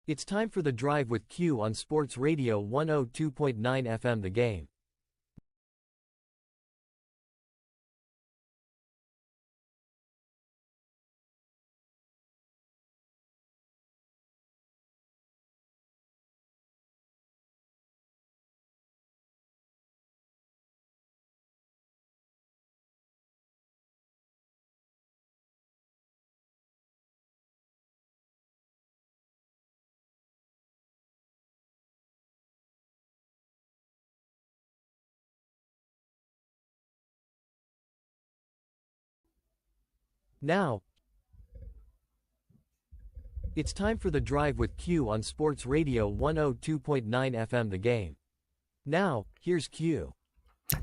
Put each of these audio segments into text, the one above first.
It's time for The Drive with Q on Sports Radio 102.9 FM The Game. Now, it's time for The Drive with Q on Sports Radio 102.9 FM The Game. Now, here's Q.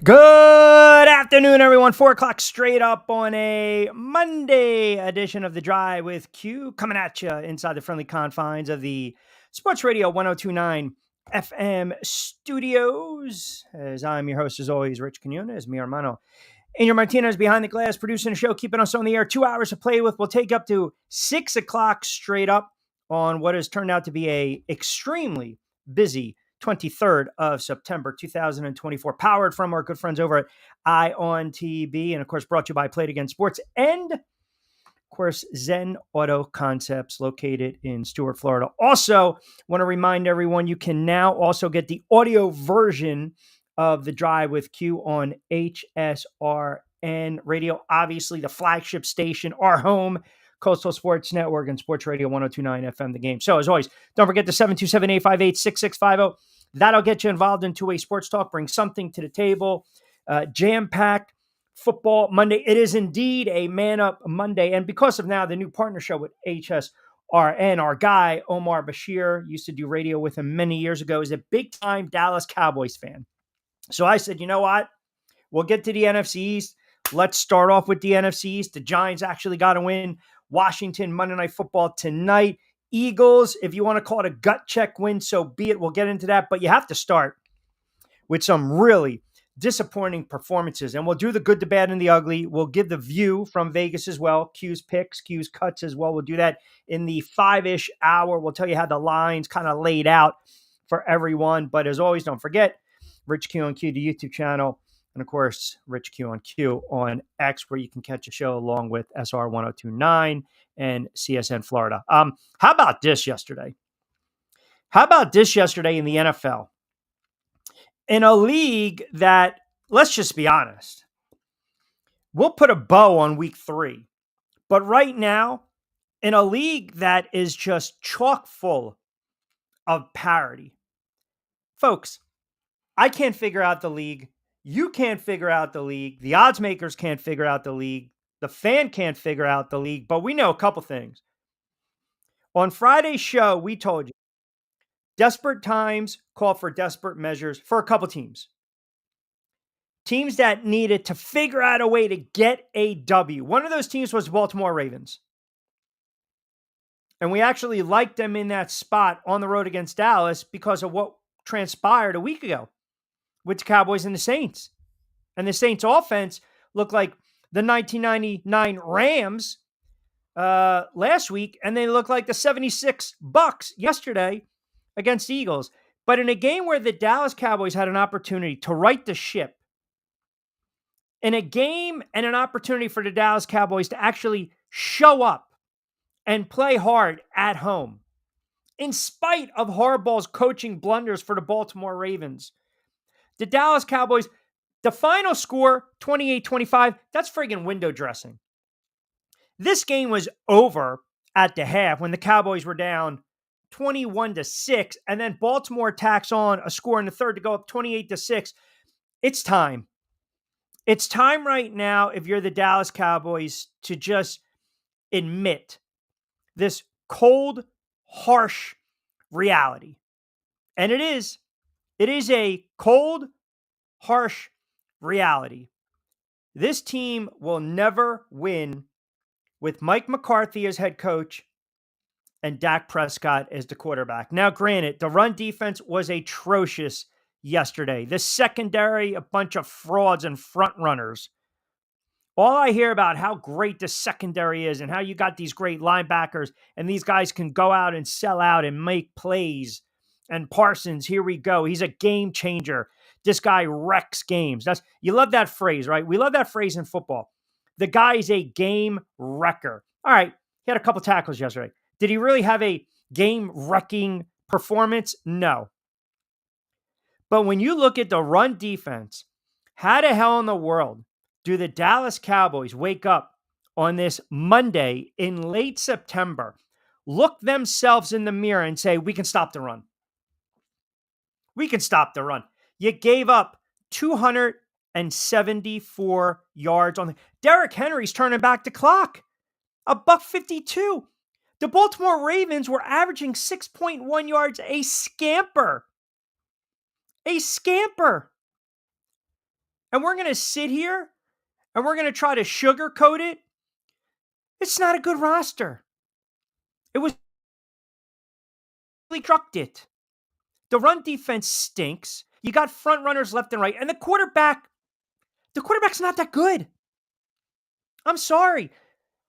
Good afternoon, everyone. 4 o'clock straight up on a Monday edition of The Drive with Q, coming at you inside the friendly confines of the Sports Radio 102.9 FM studios. As I'm your host, as always, Rich Quinones, mi hermano. Angel Martinez behind the glass, producing the show, keeping us on the air. 2 hours to play with. We'll take up to 6 o'clock straight up on what has turned out to be a extremely busy 23rd of September, 2024, powered from our good friends over at ION TV, and of course brought to you by Play It Again Sports, and of course Zen Auto Concepts, located in Stuart, Florida. Also, want to remind everyone you can now also get the audio version of The Drive with Q on HSRN Radio, obviously the flagship station, our home, Coastal Sports Network, and Sports Radio 102.9 FM The Game. So as always, don't forget the 727-858-6650. That'll get you involved in two-way sports talk. Bring something to the table. Jam-packed football Monday. It is indeed a man-up Monday. And because of now the new partnership with HSRN, our guy, Omar Bashir, used to do radio with him many years ago, is a big-time Dallas Cowboys fan. So I said, you know what? We'll get to the NFC East. Let's start off with the NFC East. The Giants actually got to win. Washington, Monday Night Football tonight. Eagles, if you want to call it a gut check win, so be it. We'll get into that. But you have to start with some really disappointing performances. And we'll do the good, the bad, and the ugly. We'll give the view from Vegas as well. Q's picks, Q's cuts as well. We'll do that in the 5-ish hour. We'll tell you how the lines kind of laid out for everyone. But as always, don't forget, Rich Q on Q, the YouTube channel. And, of course, Rich Q on Q on X, where you can catch a show along with SR 1029 and CSN Florida. How about this yesterday? How about this yesterday in the NFL? In a league that, let's just be honest, we'll put a bow on week 3. But right now, in a league that is just chock full of parity, folks, I can't figure out the league. You can't figure out the league. The odds makers can't figure out the league. The fan can't figure out the league. But we know a couple things. On Friday's show, we told you, desperate times call for desperate measures for a couple teams. Teams that needed to figure out a way to get a W. One of those teams was the Baltimore Ravens. And we actually liked them in that spot on the road against Dallas because of what transpired a week ago with the Cowboys and the Saints. And the Saints offense looked like the 1999 Rams last week, and they looked like the 76 Bucks yesterday against the Eagles. But in a game where the Dallas Cowboys had an opportunity to right the ship, in a game and an opportunity for the Dallas Cowboys to actually show up and play hard at home, in spite of Harbaugh's coaching blunders for the Baltimore Ravens, the Dallas Cowboys, the final score, 28-25, that's friggin' window dressing. This game was over at the half when the Cowboys were down 21-6, and then Baltimore tacks on a score in the third to go up 28-6. It's time. It's time right now, if you're the Dallas Cowboys, to just admit this cold, harsh reality. And it is a cold, harsh reality. This team will never win with Mike McCarthy as head coach and Dak Prescott as the quarterback. Now, granted, the run defense was atrocious yesterday. The secondary, a bunch of frauds and front runners All I hear about how great the secondary is and how you got these great linebackers and these guys can go out and sell out and make plays. And Parsons, here we go. He's a game changer. This guy wrecks games. You love that phrase, right? We love that phrase in football. The guy is a game wrecker. All right, he had a couple tackles yesterday. Did he really have a game wrecking performance? No. But when you look at the run defense, how the hell in the world do the Dallas Cowboys wake up on this Monday in late September, look themselves in the mirror and say, we can stop the run? We can stop the run. You gave up 274 yards on the Derrick Henry's turning back the clock. $152. The Baltimore Ravens were averaging 6.1 yards a scamper. A scamper. And we're going to sit here and we're going to try to sugarcoat it. It's not a good roster. It was really constructed. The run defense stinks. You got front runners left and right. And the quarterback's not that good. I'm sorry.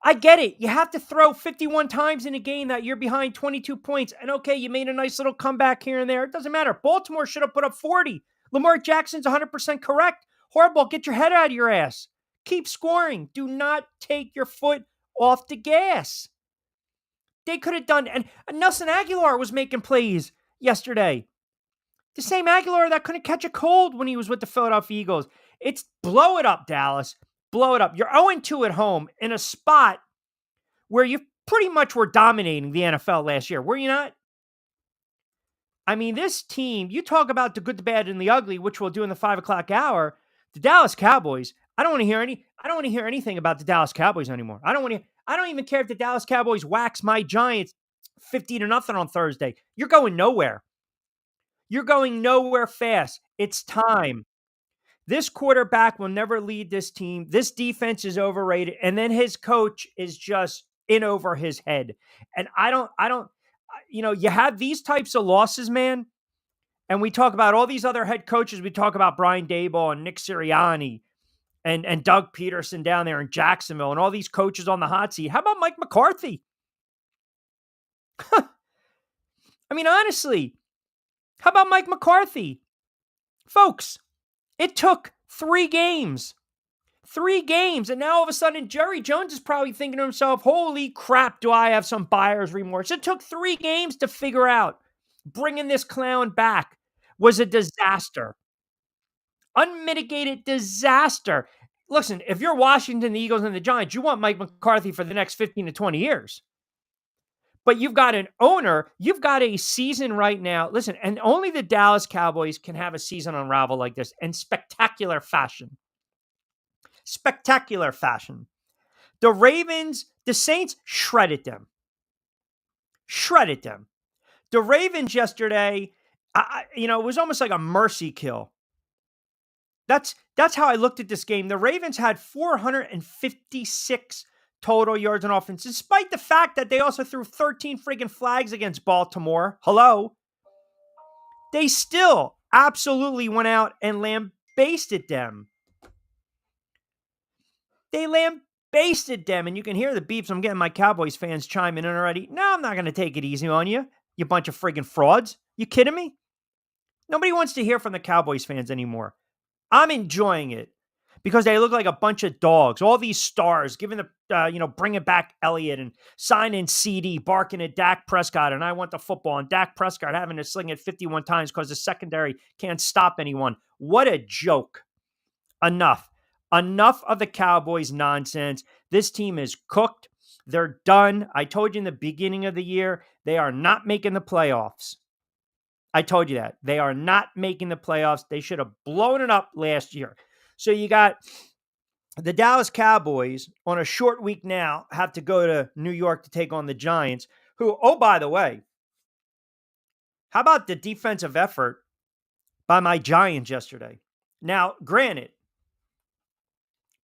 I get it. You have to throw 51 times in a game that you're behind 22 points. And okay, you made a nice little comeback here and there. It doesn't matter. Baltimore should have put up 40. Lamar Jackson's 100% correct. Horrible. Get your head out of your ass. Keep scoring. Do not take your foot off the gas. They could have done, and Nelson Aguilar was making plays yesterday. The same Aguilar that couldn't catch a cold when he was with the Philadelphia Eagles. It's blow it up, Dallas. Blow it up. You're 0-2 at home in a spot where you pretty much were dominating the NFL last year. Were you not? I mean, this team, you talk about the good, the bad, and the ugly, which we'll do in the 5 o'clock hour. The Dallas Cowboys, I don't want to hear anything about the Dallas Cowboys anymore. I don't even care if the Dallas Cowboys wax my Giants 50-0 on Thursday. You're going nowhere. You're going nowhere fast. It's time. This quarterback will never lead this team. This defense is overrated. And then his coach is just in over his head. And you have these types of losses, man. And we talk about all these other head coaches. We talk about Brian Daboll and Nick Sirianni and Doug Peterson down there in Jacksonville and all these coaches on the hot seat. How about Mike McCarthy? I mean, honestly, how about Mike McCarthy? Folks, it took 3 games. 3 games. And now all of a sudden, Jerry Jones is probably thinking to himself, holy crap, do I have some buyer's remorse? It took 3 games to figure out bringing this clown back was a disaster. Unmitigated disaster. Listen, if you're Washington, the Eagles, and the Giants, you want Mike McCarthy for the next 15 to 20 years. But you've got an owner, you've got a season right now. Listen, and only the Dallas Cowboys can have a season unravel like this in spectacular fashion. Spectacular fashion. The Ravens, the Saints shredded them. Shredded them. The Ravens yesterday, it was almost like a mercy kill. That's how I looked at this game. The Ravens had 456 total yards on offense, despite the fact that they also threw 13 friggin' flags against Baltimore. Hello. They still absolutely went out and lambasted them. They lambasted them, and you can hear the beeps. I'm getting my Cowboys fans chiming in already. No, I'm not going to take it easy on you, you bunch of friggin' frauds. You kidding me? Nobody wants to hear from the Cowboys fans anymore. I'm enjoying it because they look like a bunch of dogs. All these stars giving bringing back Elliott and signing CD, barking at Dak Prescott, and I want the football, and Dak Prescott having to sling it 51 times because the secondary can't stop anyone. What a joke. Enough of the Cowboys nonsense. This team is cooked. They're done. I told you in the beginning of the year, they are not making the playoffs. I told you that. They are not making the playoffs. They should have blown it up last year. So you got the Dallas Cowboys on a short week now have to go to New York to take on the Giants, who, oh, by the way, how about the defensive effort by my Giants yesterday? Now, granted,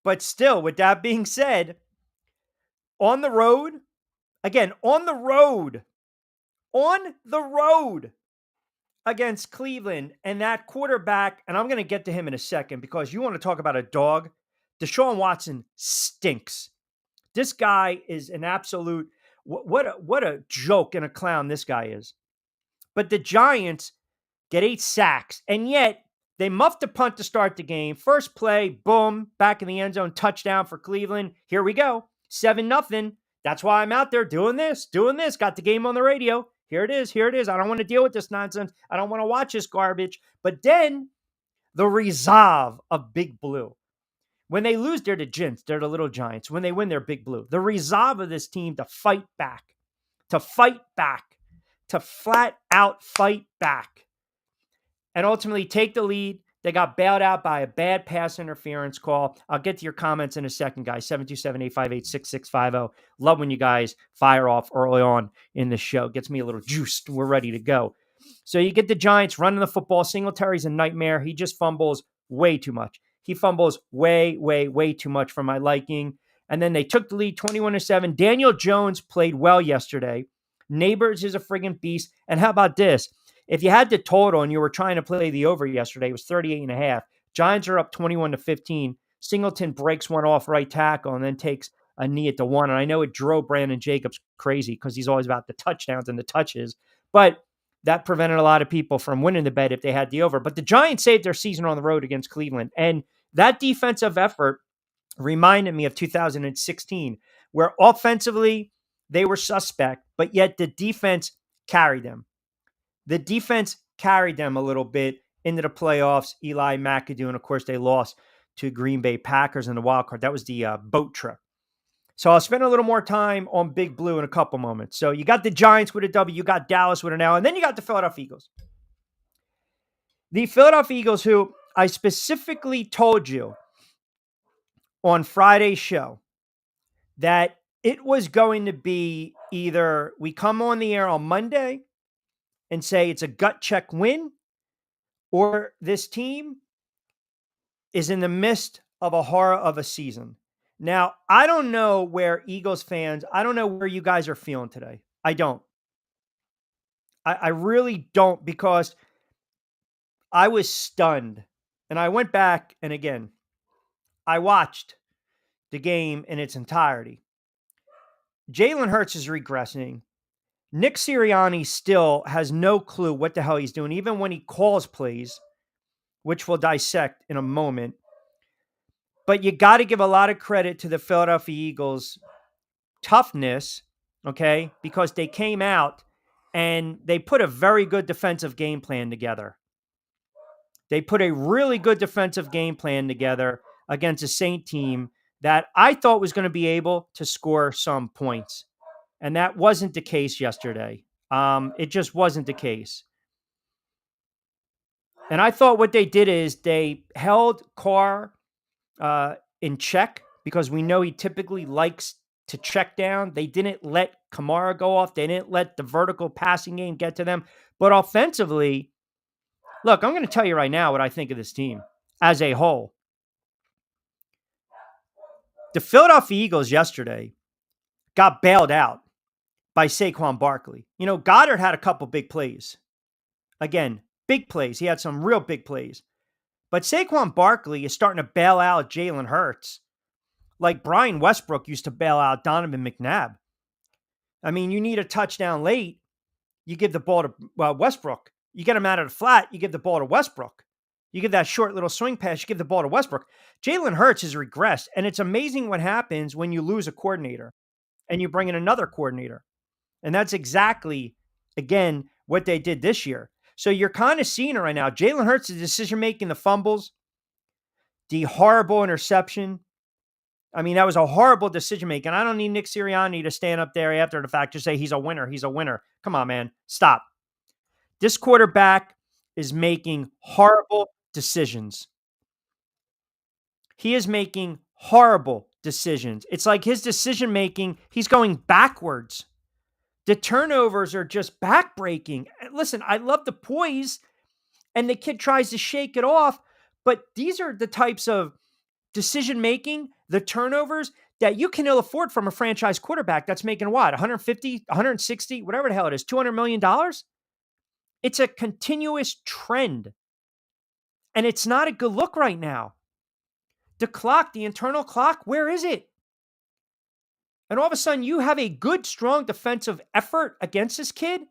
but still, with that being said, on the road against Cleveland, and that quarterback, and I'm going to get to him in a second because you want to talk about a dog. Deshaun Watson stinks. This guy is an absolute what a joke and a clown this guy is. But the Giants get 8 sacks, and yet they muffed a punt to start the game. First play, boom, back in the end zone, touchdown for Cleveland. Here we go, 7-0. That's why I'm out there doing this. Got the game on the radio. Here it is. I don't want to deal with this nonsense. I don't want to watch this garbage. But then the resolve of Big Blue. When they lose, they're the Gents. They're the little Giants. When they win, they're Big Blue. The resolve of this team to fight back, to flat out fight back, and ultimately take the lead. They got bailed out by a bad pass interference call. I'll get to your comments in a second, guys. 727-858-6650. Love when you guys fire off early on in the show. Gets me a little juiced. We're ready to go. So you get the Giants running the football. Singletary's a nightmare. He just fumbles way too much. He fumbles way, way, way too much for my liking. And then they took the lead 21-7. Daniel Jones played well yesterday. Neighbors is a friggin' beast. And how about this? If you had the total and you were trying to play the over yesterday, it was 38.5. Giants are up 21-15. Singleton breaks one off right tackle and then takes a knee at the 1. And I know it drove Brandon Jacobs crazy because he's always about the touchdowns and the touches. But that prevented a lot of people from winning the bet if they had the over. But the Giants saved their season on the road against Cleveland. And that defensive effort reminded me of 2016, where offensively they were suspect, but yet the defense carried them. The defense carried them a little bit into the playoffs. Eli McAdoo, and of course, they lost to Green Bay Packers in the wild card. That was the boat trip. So I'll spend a little more time on Big Blue in a couple moments. So you got the Giants with a W, you got Dallas with an L, and then you got the Philadelphia Eagles. The Philadelphia Eagles, who I specifically told you on Friday's show that it was going to be either we come on the air on Monday and say it's a gut check win, or this team is in the midst of a horror of a season. Now, I don't know where Eagles fans, I don't know where you guys are feeling today. I don't. I really don't, because I was stunned. And I went back and again, I watched the game in its entirety. Jalen Hurts is regressing. Nick Sirianni still has no clue what the hell he's doing, even when he calls plays, which we'll dissect in a moment. But you got to give a lot of credit to the Philadelphia Eagles' toughness, okay? Because they came out and they put a very good defensive game plan together. They put a really good defensive game plan together against a Saint team that I thought was going to be able to score some points. And that wasn't the case yesterday. It just wasn't the case. And I thought what they did is they held Carr in check, because we know he typically likes to check down. They didn't let Kamara go off. They didn't let the vertical passing game get to them. But offensively, look, I'm going to tell you right now what I think of this team as a whole. The Philadelphia Eagles yesterday got bailed out by Saquon Barkley. You know, Goddard had a couple big plays. Again, big plays. He had some real big plays. But Saquon Barkley is starting to bail out Jalen Hurts like Brian Westbrook used to bail out Donovan McNabb. I mean, you need a touchdown late, you give the ball to Westbrook. You get him out of the flat, you give the ball to Westbrook. You give that short little swing pass, you give the ball to Westbrook. Jalen Hurts has regressed, and it's amazing what happens when you lose a coordinator and you bring in another coordinator. And that's exactly, again, what they did this year. So you're kind of seeing it right now. Jalen Hurts' decision-making, the fumbles, the horrible interception. I mean, that was a horrible decision-making. I don't need Nick Sirianni to stand up there after the fact to say he's a winner. He's a winner. Come on, man. Stop. This quarterback is making horrible decisions. He is making horrible decisions. It's like his decision-making, he's going backwards. The turnovers are just backbreaking. Listen, I love the poise, and the kid tries to shake it off, but these are the types of decision-making, the turnovers, that you can ill afford from a franchise quarterback that's making what, 150, 160, whatever the hell it is, $200 million? It's a continuous trend, and it's not a good look right now. The clock, the internal clock, where is it? And all of a sudden, you have a good, strong defensive effort against this kid.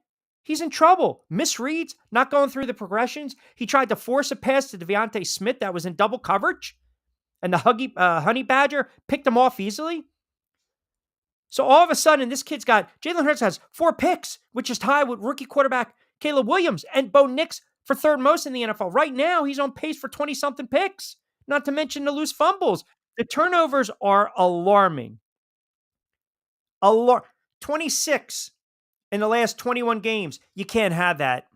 He's in trouble. Misreads, not going through the progressions. He tried to force a pass to Devontae Smith that was in double coverage, and the Honey Badger picked him off easily. So all of a sudden, this kid's got Jalen Hurts has 4 picks, which is tied with rookie quarterback Caleb Williams and Bo Nix for third most in the NFL. Right now, he's on pace for 20-something picks, not to mention the loose fumbles. The turnovers are alarming. 26 in the last 21 games. You can't have that.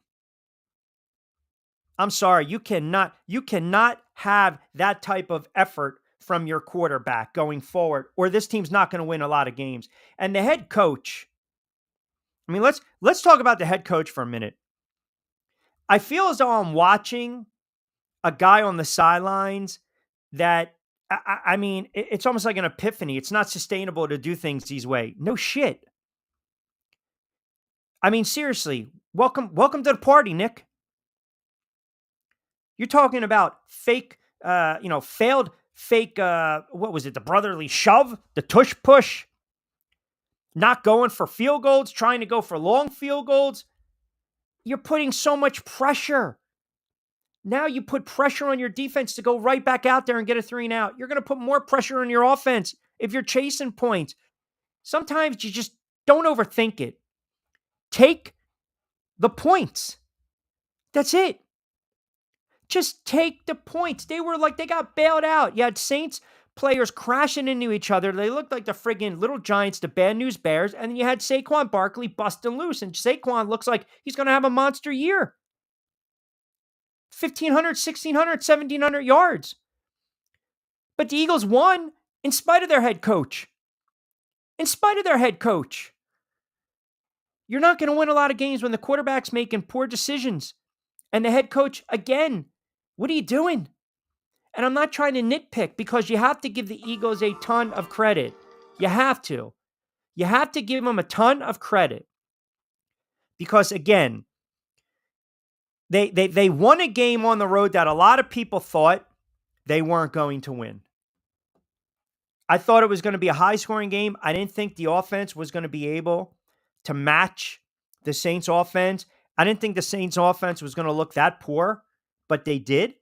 I'm sorry. You cannot have that type of effort from your quarterback going forward, or this team's not going to win a lot of games. And the head coach, I mean, let's talk about the head coach for a minute. I feel as though I'm watching a guy on the sidelines that, I mean, it's almost like an epiphany. It's not sustainable to do things these way. No shit. I mean, seriously, welcome to the party, Nick. You're talking about fake, failed fake, what was it? The brotherly shove, the tush push, not going for field goals, trying to go for long field goals. You're putting so much pressure. Now you put pressure on your defense to go right back out there and get a 3 and out. You're going to put more pressure on your offense if you're chasing points. Sometimes you just don't overthink it. Take the points. That's it. Just take the points. They got bailed out. You had Saints players crashing into each other. They looked like the friggin' little Giants, the Bad News Bears. And then you had Saquon Barkley busting loose. And Saquon looks like he's going to have a monster year. 1,500, 1,600, 1,700 yards. But the Eagles won in spite of their head coach. In spite of their head coach. You're not going to win a lot of games when the quarterback's making poor decisions. And the head coach, again, what are you doing? And I'm not trying to nitpick, because you have to give the Eagles a ton of credit. You have to. You have to give them a ton of credit. Because, again, they won a game on the road that a lot of people thought they weren't going to win. I thought it was going to be a high-scoring game. I didn't think the offense was going to be able to match the Saints' offense. I didn't think the Saints' offense was going to look that poor, but they did.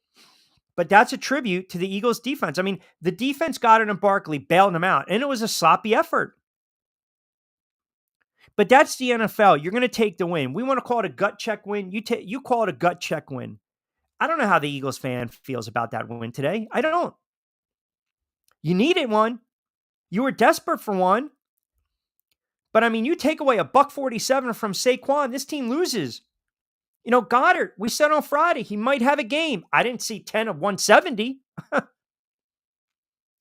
But that's a tribute to the Eagles' defense. I mean, the defense got it, and Barkley bailed them out, and it was a sloppy effort. But that's the NFL. You're going to take the win. We want to call it a gut check win. You call it a gut check win. I don't know how the Eagles fan feels about that win today. I don't. You needed one. You were desperate for one. But, I mean, you take away a $147 from Saquon, this team loses. You know, Goddard, we said on Friday, he might have a game. I didn't see 10 of 170.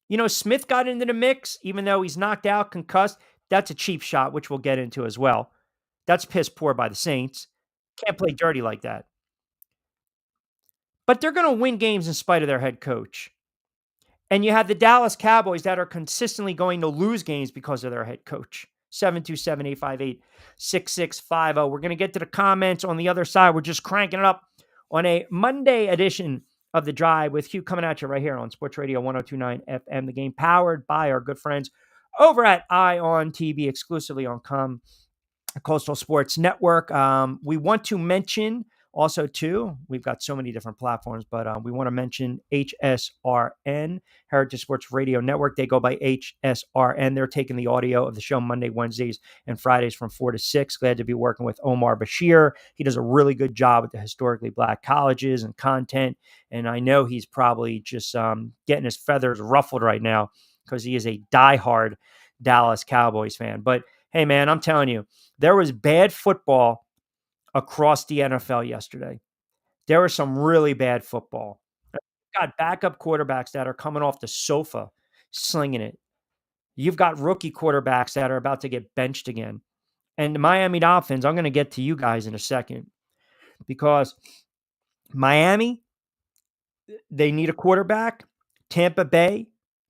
You know, Smith got into the mix, even though he's knocked out, concussed. That's a cheap shot, which we'll get into as well. That's piss poor by the Saints. Can't play dirty like that. But they're going to win games in spite of their head coach. And you have the Dallas Cowboys that are consistently going to lose games because of their head coach. 727-858-6650. We're going to get to the comments on the other side. We're just cranking it up on a Monday edition of The Drive with Hugh coming at you right here on Sports Radio 102.9 FM. The Game, powered by our good friends over at ION TV, exclusively on Coastal Sports Network. We want to mention also, too, we've got so many different platforms, but we want to mention HSRN, Heritage Sports Radio Network. They go by HSRN. They're taking the audio of the show Monday, Wednesdays, and Fridays from 4 to 6. Glad to be working with Omar Bashir. He does a really good job with the historically black colleges and content, and I know he's probably just getting his feathers ruffled right now because he is a diehard Dallas Cowboys fan. But, hey, man, I'm telling you, there was bad football across the NFL yesterday. There was some really bad football. You've got backup quarterbacks that are coming off the sofa, slinging it. You've got rookie quarterbacks that are about to get benched again. And the Miami Dolphins, I'm going to get to you guys in a second, because Miami, they need a quarterback. Tampa Bay,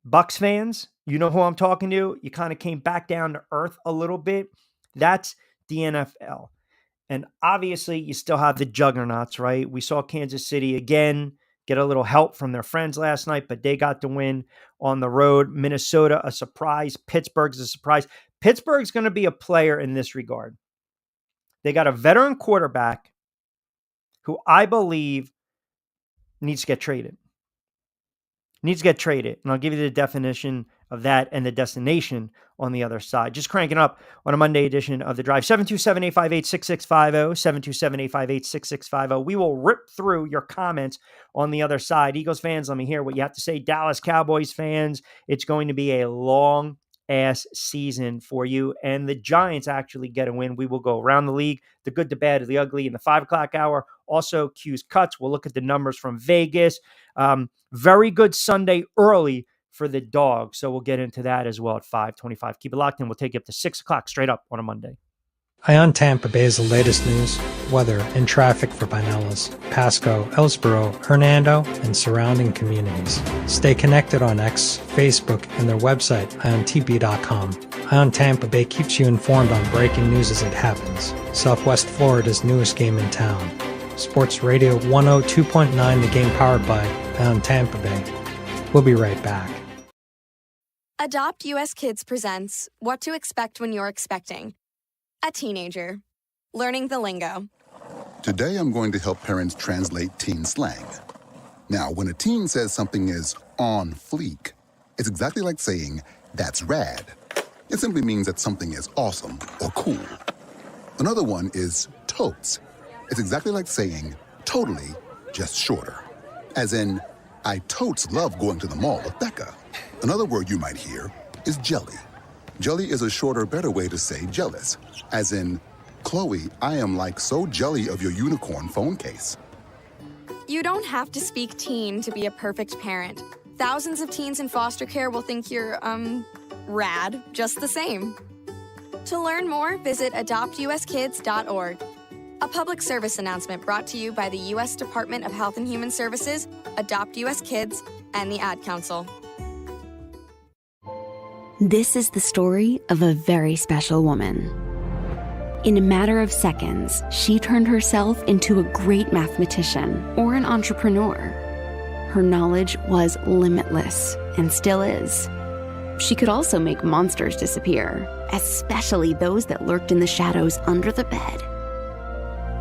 Bucs fans, you know who I'm talking to. You kind of came back down to earth a little bit. That's the NFL. And obviously, you still have the juggernauts, right? We saw Kansas City again get a little help from their friends last night, but they got the win on the road. Minnesota, a surprise. Pittsburgh's a surprise. Pittsburgh's going to be a player in this regard. They got a veteran quarterback who I believe needs to get traded. And I'll give you the definition of that and the destination on the other side. Just cranking up on a Monday edition of The Drive. 727-858-6650, 727-858-6650. We will rip through your comments on the other side. Eagles fans, let me hear what you have to say. Dallas Cowboys fans, it's going to be a long ass season for you, and the Giants actually get a win. We will go around the league, the good, the bad, the ugly in the 5 o'clock hour. Also, Q's cuts. We'll look at the numbers from Vegas. Very good Sunday early for the Dogs, so we'll get into that as well at 5:25. Keep it locked in. We'll take you up to 6 o'clock straight up on a Monday. Ion Tampa Bay is the latest news, weather, and traffic for Pinellas, Pasco, Ellsboro, Hernando, and surrounding communities. Stay connected on X, Facebook, and their website, iontp.com. Ion Tampa Bay keeps you informed on breaking news as it happens. Southwest Florida's newest game in town. Sports Radio 102.9, the game powered by Ion Tampa Bay. We'll be right back. Adopt US Kids presents What to Expect When You're Expecting. A teenager. Learning the lingo. Today I'm going to help parents translate teen slang. Now, when a teen says something is on fleek, it's exactly like saying, that's rad. It simply means that something is awesome or cool. Another one is totes. It's exactly like saying, totally, just shorter. As in, I totes love going to the mall with Becca. Another word you might hear is jelly. Jelly is a shorter, better way to say jealous. As in, Chloe, I am like so jelly of your unicorn phone case. You don't have to speak teen to be a perfect parent. Thousands of teens in foster care will think you're, rad just the same. To learn more, visit adoptuskids.org. A public service announcement brought to you by the U.S. Department of Health and Human Services, Adopt U.S. Kids, and the Ad Council. This is the story of a very special woman. In a matter of seconds, she turned herself into a great mathematician or an entrepreneur. Her knowledge was limitless and still is. She could also make monsters disappear, especially those that lurked in the shadows under the bed.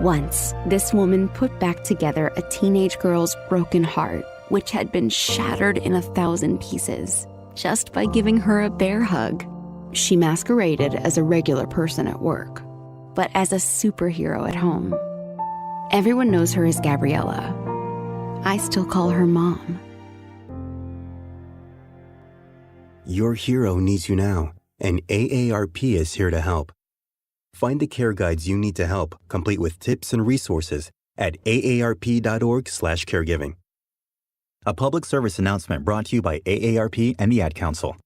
Once, this woman put back together a teenage girl's broken heart, which had been shattered in 1,000 pieces, just by giving her a bear hug. She masqueraded as a regular person at work, but as a superhero at home. Everyone knows her as Gabriella. I still call her Mom. Your hero needs you now, and AARP is here to help. Find the care guides you need to help, complete with tips and resources at aarp.org/caregiving. A public service announcement brought to you by AARP and the Ad Council.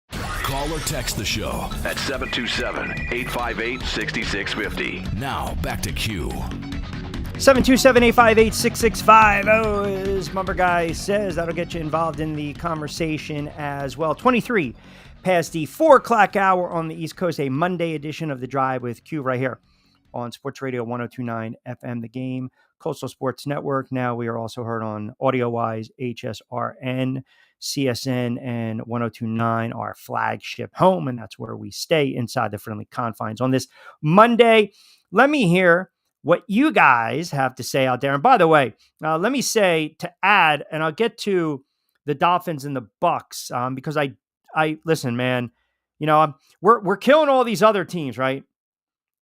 Call or text the show at 727-858-6650. Now, back to Q. 727-858-6650, as Mumber Guy says. That'll get you involved in the conversation as well. 23 past the 4 o'clock hour on the East Coast, a Monday edition of The Drive with Q right here on Sports Radio 102.9 FM, The Game, Coastal Sports Network. Now we are also heard on audio-wise, HSRN, CSN, and 102.9, our flagship home, and that's where we stay inside the friendly confines on this Monday. Let me hear what you guys have to say out there. And by the way, let me say to add, and I'll get to the Dolphins and the Bucks, because I listen, man, you know, we're killing all these other teams, right?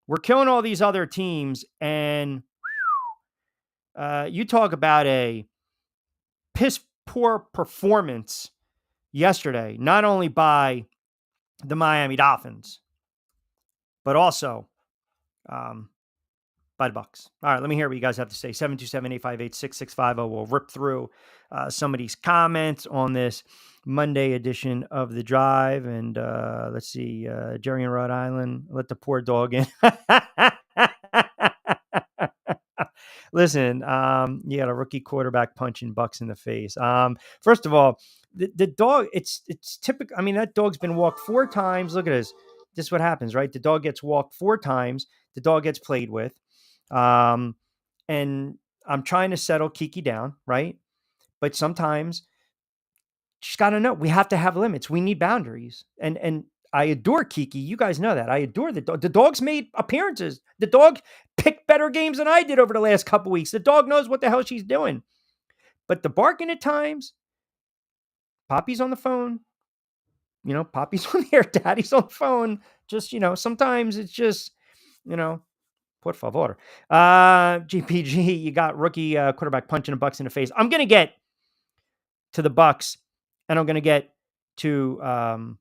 We're killing all these other teams, and you talk about a piss poor performance yesterday, not only by the Miami Dolphins, but also by the Bucks. All right, let me hear what you guys have to say. 727-858-6650. We'll rip through some of these comments on this Monday edition of The Drive. And let's see, Jerry in Rhode Island, let the poor dog in. Listen, you got a rookie quarterback punching Bucks in the face. First of all, the dog, it's typical. I mean, that dog's been walked 4 times. Look at this. This is what happens, right? The dog gets walked 4 times. The dog gets played with. And I'm trying to settle Kiki down, right? But sometimes she's got to know we have to have limits. We need boundaries. And I adore Kiki. You guys know that. I adore the dog. The dog's made appearances. The dog picked better games than I did over the last couple weeks. The dog knows what the hell she's doing. But the barking at times, Poppy's on the phone. Poppy's on the air. Daddy's on the phone. Just, sometimes it's just, por favor. GPG, you got rookie quarterback punching the Bucks in the face. I'm going to get to the Bucks, and I'm going to get to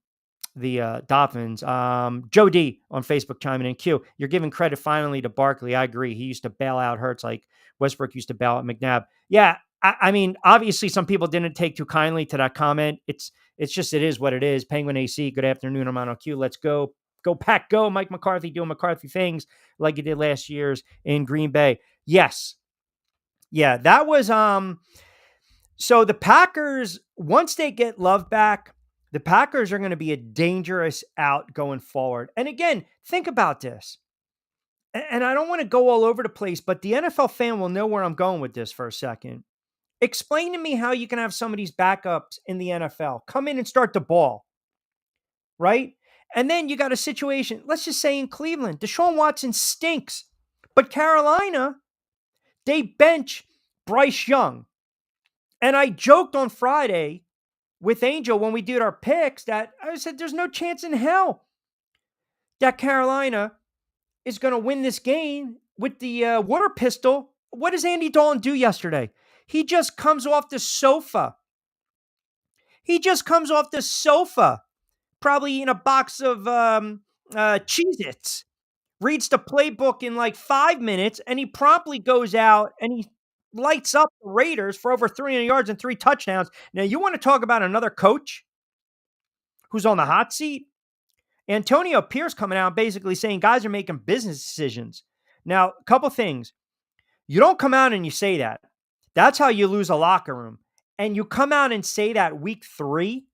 the Dolphins. Joe D on Facebook chiming in. Q, you're giving credit finally to Barkley. I agree. He used to bail out Hurts like Westbrook used to bail out McNabb. Yeah, I mean, obviously some people didn't take too kindly to that comment. It's just, it is what it is. Penguin AC, good afternoon. I'm on Q. Let's go. Go Pack, go. Mike McCarthy doing McCarthy things like he did last year's in Green Bay. Yes. Yeah, that was so the Packers, once they get Love back, the Packers are going to be a dangerous out going forward. And again, think about this. And I don't want to go all over the place, but the NFL fan will know where I'm going with this for a second. Explain to me how you can have some of these backups in the NFL come in and start the ball, right? And then you got a situation, let's just say in Cleveland, Deshaun Watson stinks. But Carolina, they bench Bryce Young. And I joked on Friday with Angel when we did our picks that I said there's no chance in hell that Carolina is going to win this game with the water pistol. What does Andy Dalton do yesterday? He just comes off the sofa. Probably eating a box of Cheez-Its, reads the playbook in like 5 minutes, and he promptly goes out and he lights up the Raiders for over 300 yards and 3 touchdowns. Now, you want to talk about another coach who's on the hot seat? Antonio Pierce coming out basically saying guys are making business decisions. Now, a couple things. You don't come out and you say that. That's how you lose a locker room. And you come out and say that week 3,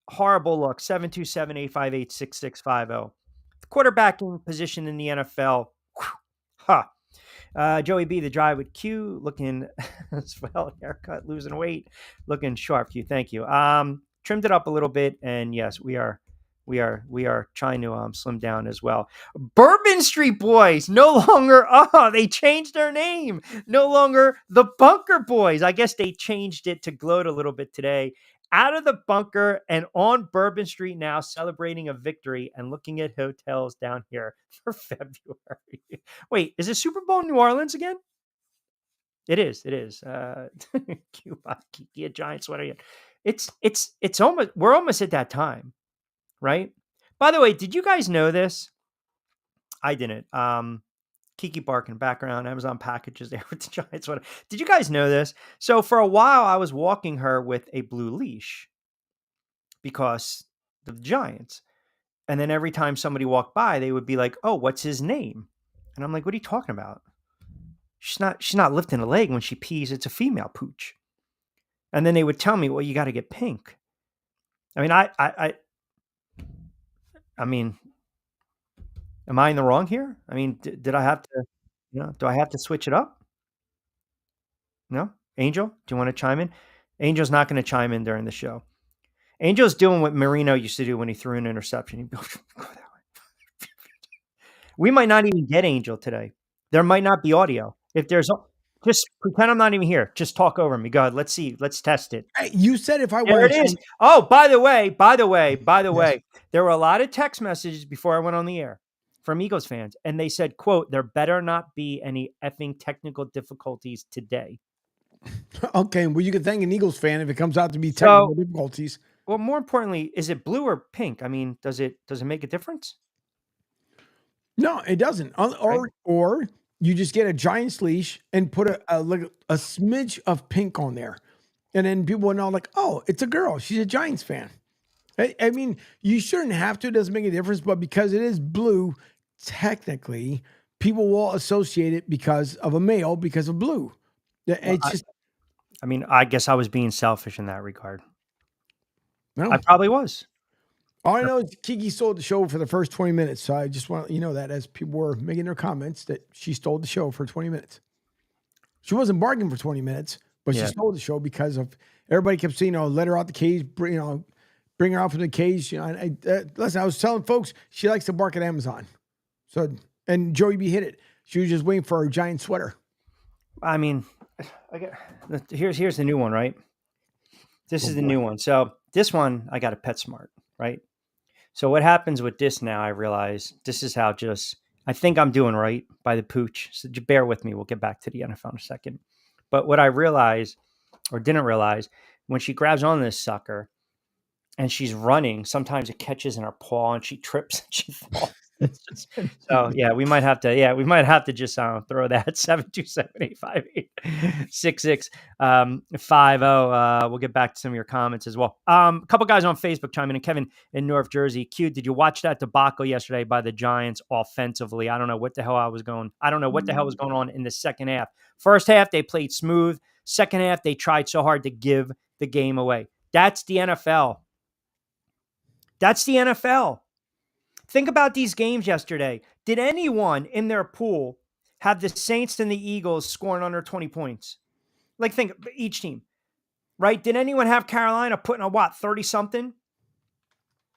horrible look. 727-858-6650. The quarterbacking position in the NFL. Joey B, the drive with Q, looking swell, haircut, losing weight, looking sharp. Q, thank you. Trimmed it up a little bit, and yes, we are trying to slim down as well. Bourbon Street Boys, no longer, they changed their name. No longer the Bunker Boys. I guess they changed it to gloat a little bit today. Out of the bunker and on Bourbon Street now, celebrating a victory and looking at hotels down here for February. Wait, is it Super Bowl in New Orleans again? It is. Cuba, Kiki, a giant sweater. It's almost, we're almost at that time, right? By the way, did you guys know this? I didn't. Kiki barking background, Amazon packages there with the giant sweater. Did you guys know this? So for a while, I was walking her with a blue leash because of the Giants. And then every time somebody walked by, they would be like, "Oh, what's his name?" And I'm like, "What are you talking about? She's not lifting a leg when she pees. It's a female pooch." And then they would tell me, "Well, you got to get pink." I mean, I mean, am I in the wrong here? I mean, did I have to, do I have to switch it up? No? Angel, do you want to chime in? Angel's not going to chime in during the show. Angel's doing what Marino used to do when he threw an interception. He'd go that way. We might not even get Angel today. There might not be audio. If there's, just pretend I'm not even here. Just talk over me. Go ahead. Let's see. Let's test it. Hey, you said if I there were it is. Oh, by the way, there were a lot of text messages before I went on the air from Eagles fans, and they said, quote, "There better not be any effing technical difficulties today." Okay, well, you can thank an Eagles fan if it comes out to be technical difficulties. Well, more importantly, is it blue or pink? I mean, does it make a difference? No, it doesn't. Or you just get a Giants leash and put a smidge of pink on there, and then people will know, like, oh, it's a girl. She's a Giants fan. I mean, you shouldn't have to. It doesn't make a difference, but because it is blue, technically, people will associate it because of a male, because of blue. It's I guess I was being selfish in that regard. No. I probably was. All I know is Kiki stole the show for the first 20 minutes. So I just want you know that as people were making their comments that she stole the show for 20 minutes. She wasn't bargaining for 20 minutes, but she stole the show because of everybody kept saying, let her out the cage, bring her out from the cage. Listen, I was telling folks she likes to bark at Amazon. So, and Joey B hit it. She was just waiting for her giant sweater. I mean, here's the new one, right? This is the new one. So this one, I got a PetSmart, right? So what happens with this now, I realize this is how I think I'm doing right by the pooch. So bear with me. We'll get back to the NFL in a second. But what I realized or didn't realize, when she grabs on this sucker and she's running, sometimes it catches in her paw and she trips and she falls. So we might have to just throw that 727-858-6650. We'll get back to some of your comments as well. A couple guys on Facebook chiming in. Kevin in North Jersey. Q, did you watch that debacle yesterday by the Giants offensively? I don't know what the hell was going on in the second half. First half, they played smooth. Second half, they tried so hard to give the game away. That's the NFL. Think about these games yesterday. Did anyone in their pool have the Saints and the Eagles scoring under 20 points? Like, think each team, right? Did anyone have Carolina putting a 30-something?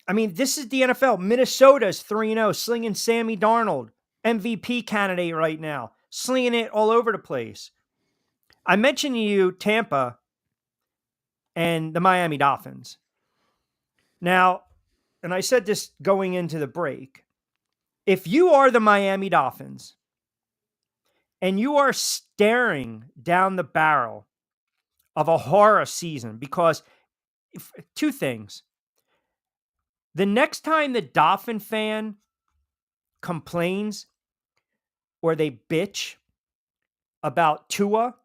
I mean, this is the NFL. Minnesota's 3-0, slinging Sammy Darnold, MVP candidate right now, slinging it all over the place. I mentioned to you Tampa and the Miami Dolphins. Now, and I said this going into the break, if you are the Miami Dolphins and you are staring down the barrel of a horror season, because two things. The next time the Dolphin fan complains or they bitch about Tua,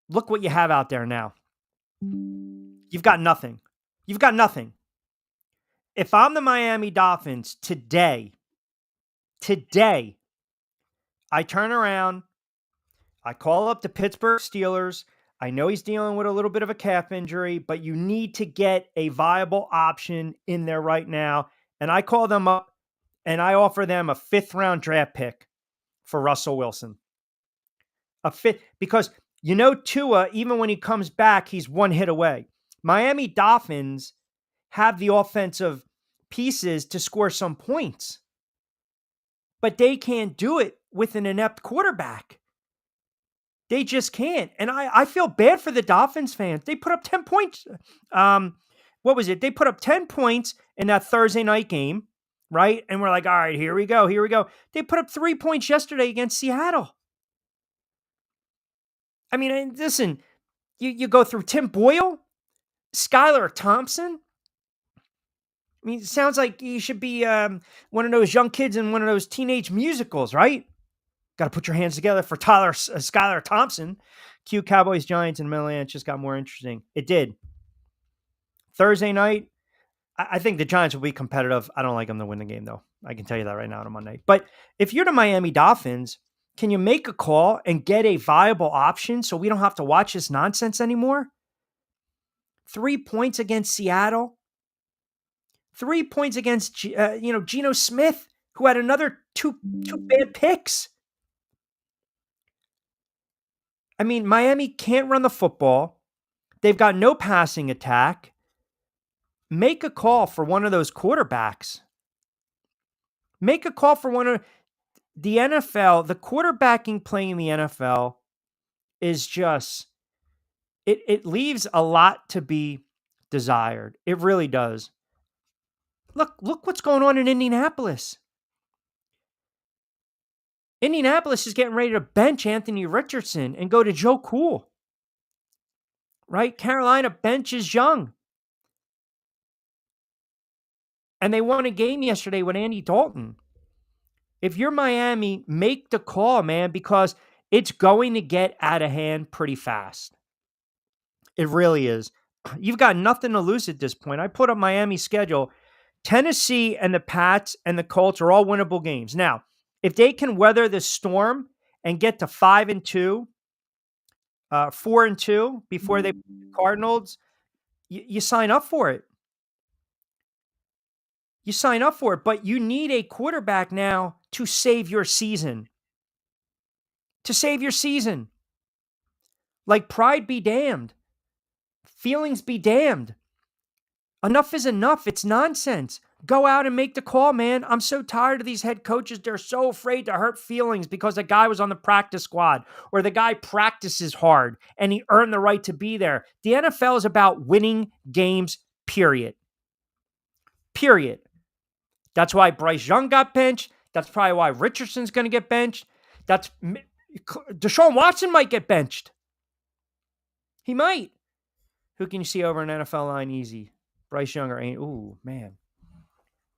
look what you have out there now. You've got nothing. If I'm the Miami Dolphins today, I turn around, I call up the Pittsburgh Steelers. I know he's dealing with a little bit of a calf injury, but you need to get a viable option in there right now. And I call them up and I offer them a 5th-round draft pick for Russell Wilson. A fifth, because Tua, even when he comes back, he's one hit away. Miami Dolphins have the offensive pieces to score some points, but they can't do it with an inept quarterback. They just can't. And I feel bad for the Dolphins fans. They put up 10 points. What was it? They put up 10 points in that Thursday night game, right? And we're like, all right, here we go. They put up 3 points yesterday against Seattle. I mean, listen, you go through Tim Boyle, Skylar Thompson. I mean, it sounds like you should be one of those young kids in one of those teenage musicals, right? Got to put your hands together for Skylar Thompson. Q, Cowboys, Giants, and Middleland just got more interesting. It did. Thursday night, I think the Giants will be competitive. I don't like them to win the game, though. I can tell you that right now on a Monday. But if you're the Miami Dolphins, can you make a call and get a viable option so we don't have to watch this nonsense anymore? 3 points against Seattle. 3 points against, Geno Smith, who had another two bad picks. I mean, Miami can't run the football. They've got no passing attack. Make a call for one of those quarterbacks. Make a call for one of the NFL. The quarterbacking play in the NFL is just, it leaves a lot to be desired. It really does. Look what's going on in Indianapolis. Indianapolis is getting ready to bench Anthony Richardson and go to Joe Cool. Right? Carolina benches Young. And they won a game yesterday with Andy Dalton. If you're Miami, make the call, man, because it's going to get out of hand pretty fast. It really is. You've got nothing to lose at this point. I put up Miami's schedule. Tennessee and the Pats and the Colts are all winnable games. Now, if they can weather the storm and get to 5-2, 4-2 before they play the Cardinals, you sign up for it. You sign up for it, but you need a quarterback now to save your season. Like, pride be damned. Feelings be damned. Enough is enough. It's nonsense. Go out and make the call, man. I'm so tired of these head coaches. They're so afraid to hurt feelings because a guy was on the practice squad or the guy practices hard and he earned the right to be there. The NFL is about winning games, period. Period. That's why Bryce Young got benched. That's probably why Richardson's going to get benched. Deshaun Watson might get benched. He might. Who can you see over an NFL line easy? Bryce Young or ain't? Ooh, man.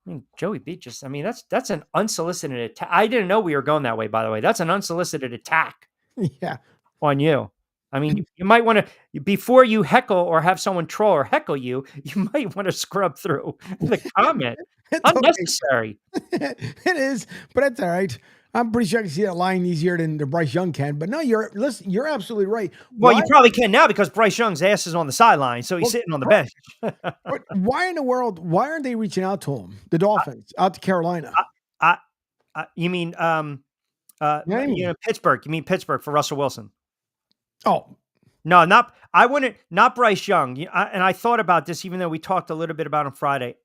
I mean, Joey B just, I mean, that's an unsolicited attack. I didn't know we were going that way, by the way. That's an unsolicited attack Yeah. on you. I mean, you might want to, before you heckle or have someone troll or heckle you, you might want to scrub through the comment. Unnecessary. Okay. It is, but that's all right. I'm pretty sure I can see that line easier than the Bryce Young can. But no, you're absolutely right. Well, you probably can now because Bryce Young's ass is on the sideline, so he's sitting on the bench. But why in the world? Why aren't they reaching out to him? The Dolphins out to Carolina. You mean Pittsburgh? You mean Pittsburgh for Russell Wilson? Oh no, not Bryce Young. And I thought about this, even though we talked a little bit about him Friday.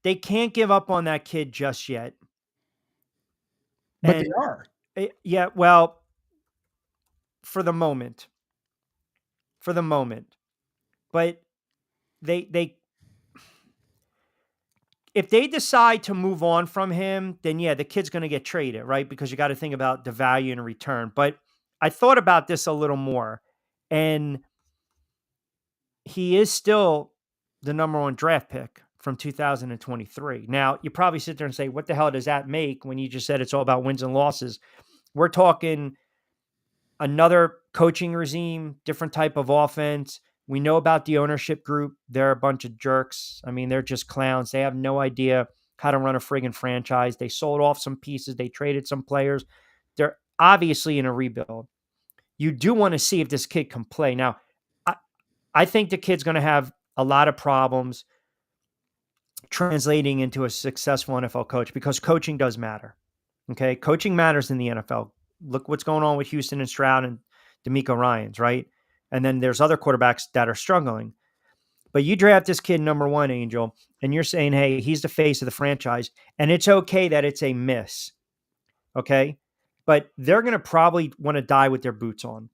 They can't give up on that kid just yet. But they are. Yeah, well, for the moment. But they if they decide to move on from him, then yeah, the kid's going to get traded, right? Because you got to think about the value and return. But I thought about this a little more, and he is still the number 1 draft pick from 2023. Now, you probably sit there and say, what the hell does that make when you just said it's all about wins and losses? We're talking another coaching regime, different type of offense. We know about the ownership group. They're a bunch of jerks. I mean, they're just clowns. They have no idea how to run a friggin' franchise. They sold off some pieces. They traded some players. They're obviously in a rebuild. You do want to see if this kid can play. Now, I think the kid's going to have a lot of problems translating into a successful NFL coach because coaching does matter. Okay? Coaching matters in the NFL. Look what's going on with Houston and Stroud and DeMeco Ryans, right? And then there's other quarterbacks that are struggling. But you draft this kid number 1, Angel, and you're saying, hey, he's the face of the franchise. And it's okay that it's a miss. Okay? But they're going to probably want to die with their boots on.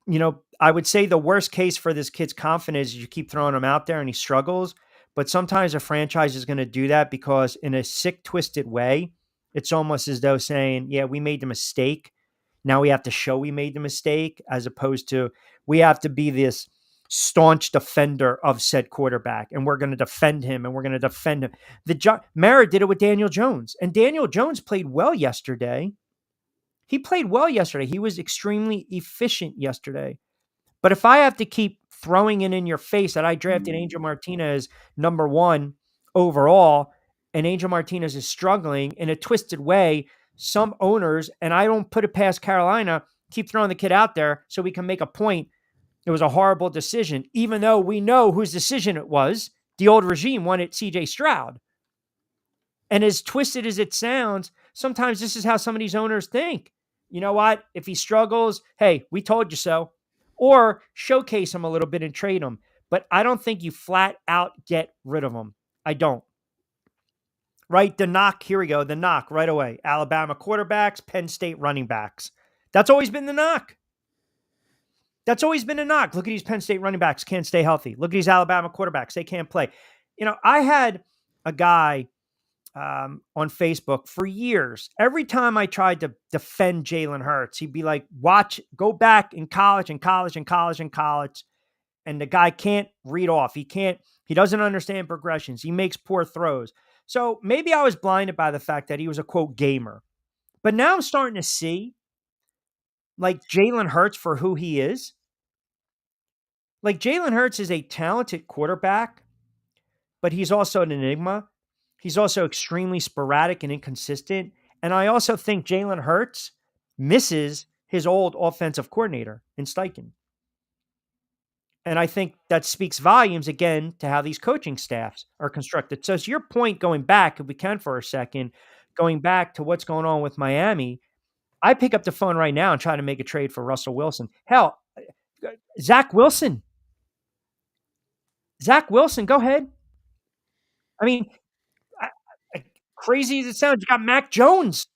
You know, I would say the worst case for this kid's confidence is you keep throwing him out there and he struggles. But sometimes a franchise is going to do that because in a sick, twisted way, it's almost as though saying, yeah, we made the mistake. Now we have to show we made the mistake, as opposed to we have to be this staunch defender of said quarterback, and we're going to defend him, and we're going to defend him. Mara did it with Daniel Jones, and Daniel Jones played well yesterday. He played well yesterday. He was extremely efficient yesterday. But if I have to keep throwing it in your face that I drafted Angel Martinez number 1 overall, and Angel Martinez is struggling in a twisted way, some owners, and I don't put it past Carolina, keep throwing the kid out there so we can make a point. It was a horrible decision, even though we know whose decision it was. The old regime wanted CJ Stroud. And as twisted as it sounds, sometimes this is how some of these owners think. You know what? If he struggles, hey, we told you so. Or showcase him a little bit and trade him. But I don't think you flat out get rid of him. I don't. Right? The knock, here we go. The knock right away. Alabama quarterbacks, Penn State running backs. That's always been the knock. That's always been a knock. Look at these Penn State running backs can't stay healthy. Look at these Alabama quarterbacks. They can't play. You know, I had a guy on Facebook for years. Every time I tried to defend Jalen Hurts, he'd be like, go back in college. And the guy can't read off. He doesn't understand progressions. He makes poor throws. So maybe I was blinded by the fact that he was a quote gamer. But now I'm starting to see like Jalen Hurts for who he is. Like Jalen Hurts is a talented quarterback, but he's also an enigma. He's also extremely sporadic and inconsistent. And I also think Jalen Hurts misses his old offensive coordinator in Steichen. And I think that speaks volumes, again, to how these coaching staffs are constructed. So to your point, going back, if we can for a second, going back to what's going on with Miami, I pick up the phone right now and try to make a trade for Russell Wilson. Hell, Zach Wilson. Zach Wilson, go ahead. I mean, crazy as it sounds, you got Mac Jones,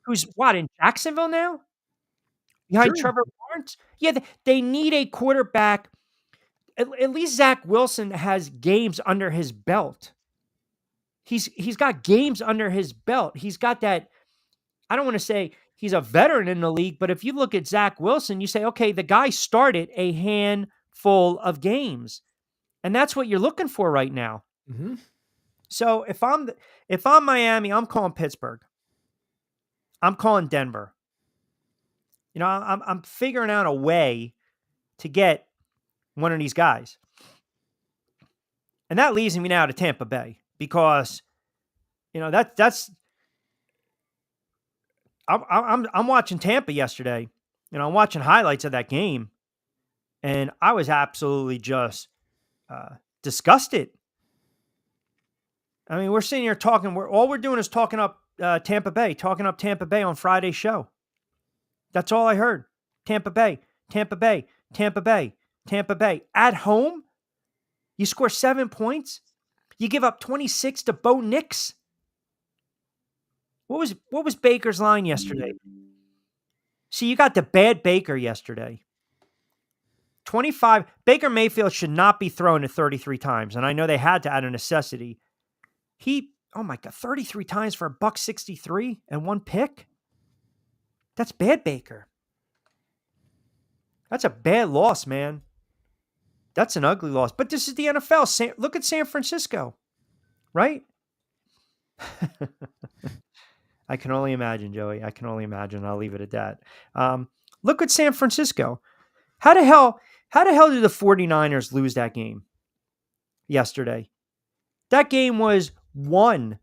who's what, in Jacksonville now? Behind True. Trevor Lawrence? Yeah, they need a quarterback. At least Zach Wilson has games under his belt. He's got games under his belt. He's got that. I don't want to say he's a veteran in the league, but if you look at Zach Wilson, you say, okay, the guy started a handful of games, and that's what you're looking for right now. Mm-hmm. So if I'm Miami, I'm calling Pittsburgh. I'm calling Denver. You know, I'm figuring out a way to get one of these guys, and that leads me now to Tampa Bay because, you know, that's I'm watching Tampa yesterday. You know, I'm watching highlights of that game, and I was absolutely just disgusted. I mean, we're sitting here talking. All we're doing is talking up Tampa Bay on Friday's show. That's all I heard. Tampa Bay, Tampa Bay, Tampa Bay, Tampa Bay. At home, you score 7 points. You give up 26 to Bo Nix. What was Baker's line yesterday? See, you got the bad Baker yesterday. 25. Baker Mayfield should not be thrown at 33 times, and I know they had to out of necessity. Oh my God, 33 times for $163 and one pick? That's bad Baker. That's a bad loss, man. That's an ugly loss. But this is the NFL. Look at San Francisco, right? I can only imagine, Joey. I can only imagine. I'll leave it at that. Look at San Francisco. How the hell did the 49ers lose that game yesterday? That game was won.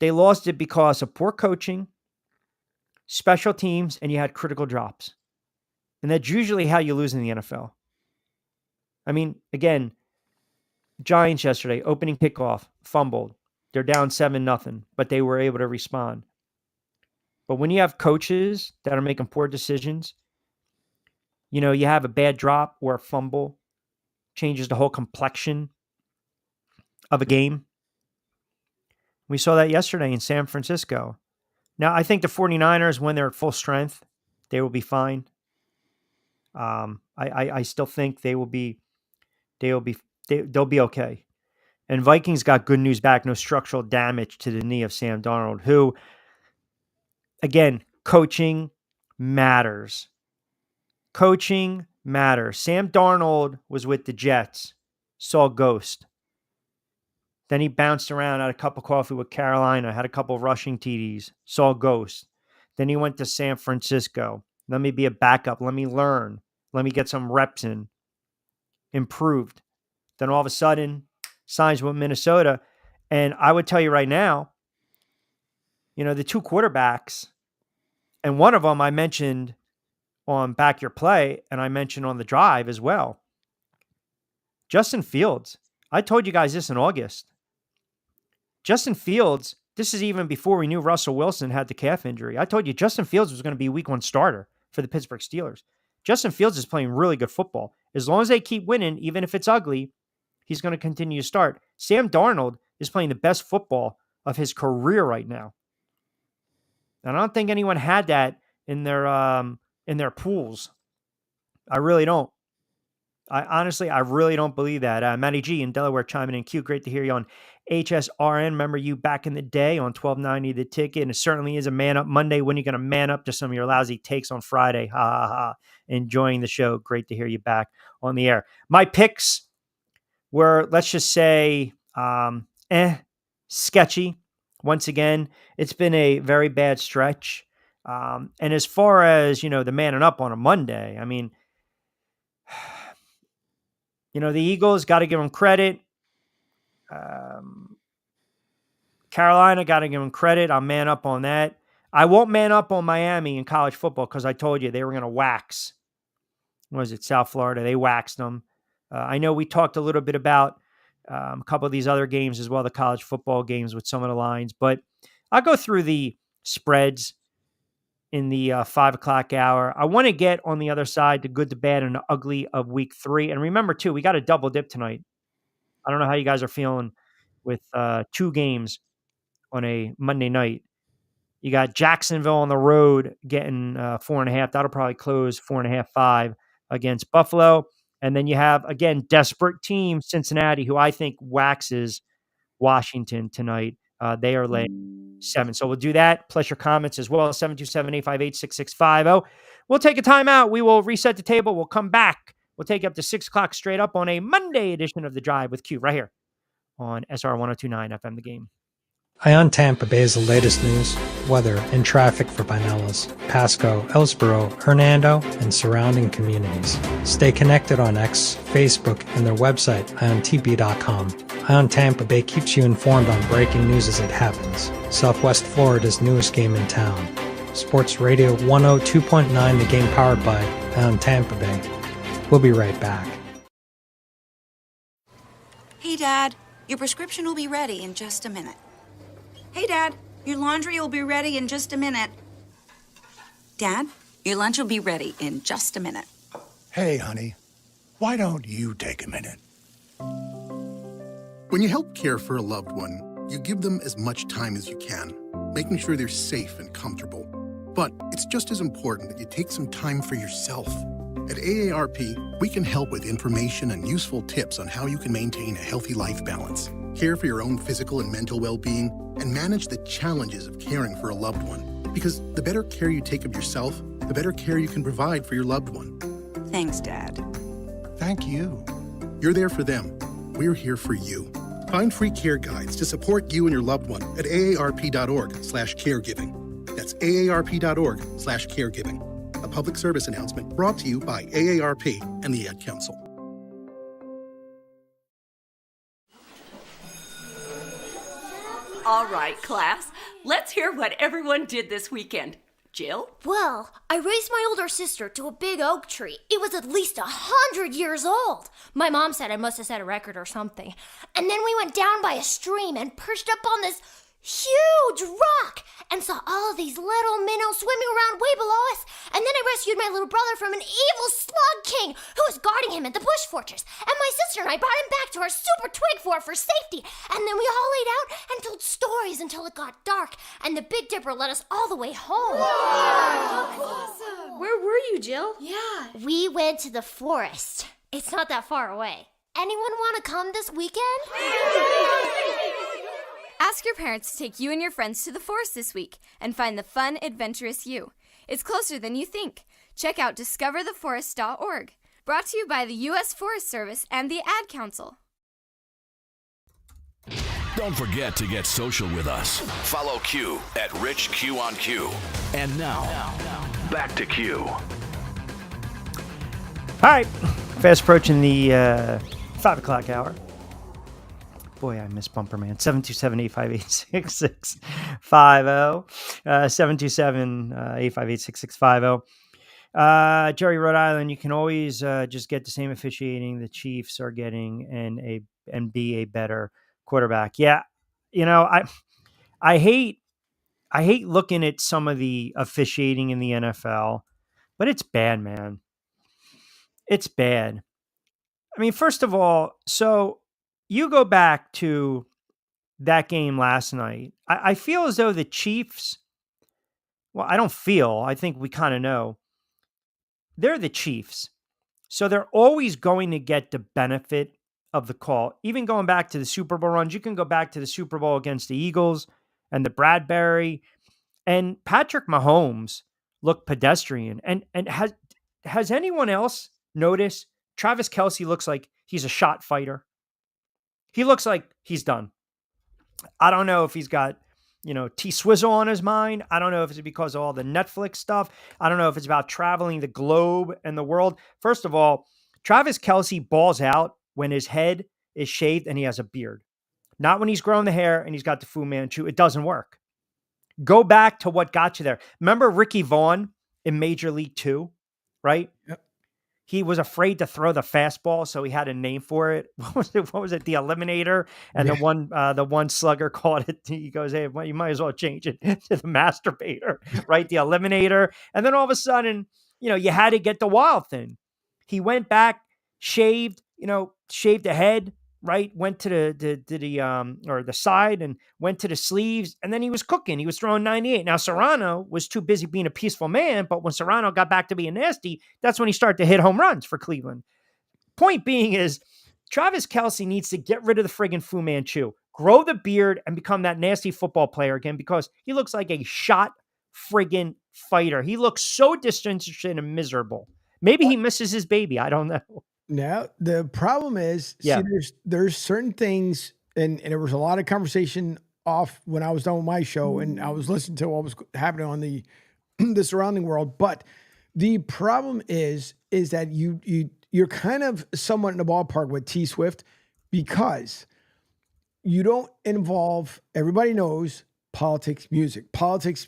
They lost it because of poor coaching, special teams, and you had critical drops. And that's usually how you lose in the NFL. I mean, again, Giants yesterday, opening kickoff, fumbled. They're down 7-0, but they were able to respond. But when you have coaches that are making poor decisions, you know, you have a bad drop or a fumble, changes the whole complexion of a game. We saw that yesterday in San Francisco. Now, I think the 49ers, when they're at full strength, they will be fine. I still think they'll be okay. And Vikings got good news back. No structural damage to the knee of Sam Darnold, who, again, coaching matters. Coaching matters. Sam Darnold was with the Jets, saw a ghost. Then he bounced around, had a cup of coffee with Carolina, had a couple of rushing TDs, saw a ghost. Then he went to San Francisco. Let me be a backup. Let me learn. Let me get some reps in. Improved. Then all of a sudden, signs with Minnesota. And I would tell you right now, you know, the two quarterbacks, and one of them I mentioned on Back Your Play, and I mentioned on the drive as well. Justin Fields. I told you guys this in August. Justin Fields, this is even before we knew Russell Wilson had the calf injury. I told you Justin Fields was going to be a week 1 starter for the Pittsburgh Steelers. Justin Fields is playing really good football. As long as they keep winning, even if it's ugly, he's going to continue to start. Sam Darnold is playing the best football of his career right now. And I don't think anyone had that in their pools. I really don't. I really don't believe that. Matty G in Delaware chiming in. Q, great to hear you on HSRN. Remember you back in the day on 1290 The Ticket. And it certainly is a Man Up Monday. When are you going to man up to some of your lousy takes on Friday? Ha, ha, ha. Enjoying the show. Great to hear you back on the air. My picks were, let's just say, sketchy. Once again, it's been a very bad stretch. And as far as, you know, the manning up on a Monday, I mean, you know, the Eagles, got to give them credit. Carolina, got to give them credit. I'll man up on that. I won't man up on Miami in college football because I told you they were going to wax. What was it, South Florida? They waxed them. I know we talked a little bit about a couple of these other games as well, the college football games with some of the lines, but I'll go through the spreads. in the 5 o'clock hour. I want to get on the other side, the good, the bad, and the ugly of week 3. And remember, too, we got a double dip tonight. I don't know how you guys are feeling with 2 games on a Monday night. You got Jacksonville on the road getting 4.5. That'll probably close 4.5, 5 against Buffalo. And then you have, again, desperate team Cincinnati, who I think waxes Washington tonight. They are laying 7. So we'll do that, plus your comments as well. 727-858-6650. We'll take a timeout. We will reset the table. We'll come back. We'll take you up to 6 o'clock straight up on a Monday edition of The Drive with Q right here on SR 1029 FM The Game. Ion Tampa Bay is the latest news, weather, and traffic for Pinellas, Pasco, Ellsboro, Hernando, and surrounding communities. Stay connected on X, Facebook, and their website, iontp.com. Ion Tampa Bay keeps you informed on breaking news as it happens. Southwest Florida's newest game in town. Sports Radio 102.9, the game powered by Ion Tampa Bay. We'll be right back. Hey, Dad, your prescription will be ready in just a minute. Hey, Dad, your laundry will be ready in just a minute. Dad, your lunch will be ready in just a minute. Hey, honey, why don't you take a minute? When you help care for a loved one, you give them as much time as you can, making sure they're safe and comfortable. But it's just as important that you take some time for yourself. At AARP, we can help with information and useful tips on how you can maintain a healthy life balance, care for your own physical and mental well-being, and manage the challenges of caring for a loved one. Because the better care you take of yourself, the better care you can provide for your loved one. Thanks, Dad. Thank you. You're there for them. We're here for you. Find free care guides to support you and your loved one at aarp.org/caregiving. That's aarp.org/caregiving. A public service announcement brought to you by AARP and the Ad Council. All right, class, let's hear what everyone did this weekend. Jill? Well, I raised my older sister to a big oak tree. It was at least 100 years old. My mom said I must have set a record or something. And then we went down by a stream and perched up on this huge rock and saw all of these little minnows swimming around way below us. And then I rescued my little brother from an evil slug king who was guarding him at the bush fortress. And my sister and I brought him back to our super twig fort for safety. And then we all laid out and told stories until it got dark. And the Big Dipper led us all the way home. Wow. Awesome. Where were you, Jill? Yeah. We went to the forest. It's not that far away. Anyone want to come this weekend? Ask your parents to take you and your friends to the forest this week and find the fun, adventurous you. It's closer than you think. Check out discovertheforest.org. Brought to you by the U.S. Forest Service and the Ad Council. Don't forget to get social with us. Follow Q at RichQ on Q. And now, back to Q. All right, fast approaching the 5 o'clock hour. Boy, I miss Bumper Man. 727-858-6650. 727-858-6650. Jerry, Rhode Island, you can always just get the same officiating the Chiefs are getting and be a better quarterback. Yeah, you know, I hate looking at some of the officiating in the NFL, but it's bad, man. It's bad. I mean, first of all, so you go back to that game last night. I feel as though the Chiefs, well, I don't feel, I think we kind of know, they're the Chiefs. So they're always going to get the benefit of the call. Even going back to the Super Bowl runs, you can go back to the Super Bowl against the Eagles and the Bradbury. And Patrick Mahomes looked pedestrian. And has anyone else noticed Travis Kelce looks like he's a shot fighter? He looks like he's done. I don't know if he's got, T-Swizzle on his mind. I don't know if it's because of all the Netflix stuff. I don't know if it's about traveling the globe and the world. First of all, Travis Kelce balls out when his head is shaved and he has a beard. Not when he's grown the hair and he's got the Fu Manchu. It doesn't work. Go back to what got you there. Remember Ricky Vaughn in Major League 2, right? Yep. he was afraid to throw the fastball, so he had a name for it. What was it? The Eliminator. And the one slugger called it. He goes, "Hey, well, you might as well change it to the Masturbator," right? The Eliminator. And then all of a sudden, you had to get the Wild Thing. He went back, shaved the head, right? Went to the side and went to the sleeves, and then he was cooking. He was throwing 98. Now Serrano was too busy being a peaceful man, but when Serrano got back to being nasty, that's when he started to hit home runs for Cleveland. Point being is Travis Kelce needs to get rid of the friggin' Fu Manchu, grow the beard, and become that nasty football player again, because he looks like a shot friggin' fighter. He looks so disinterested and miserable. Maybe he misses his baby. I don't know. Now, the problem is, see, there's certain things, and there was a lot of conversation off when I was done with my show, and I was listening to what was happening on the surrounding world. But the problem is that you're kind of somewhat in the ballpark with T Swift, because you don't involve, everybody knows politics, music, politics,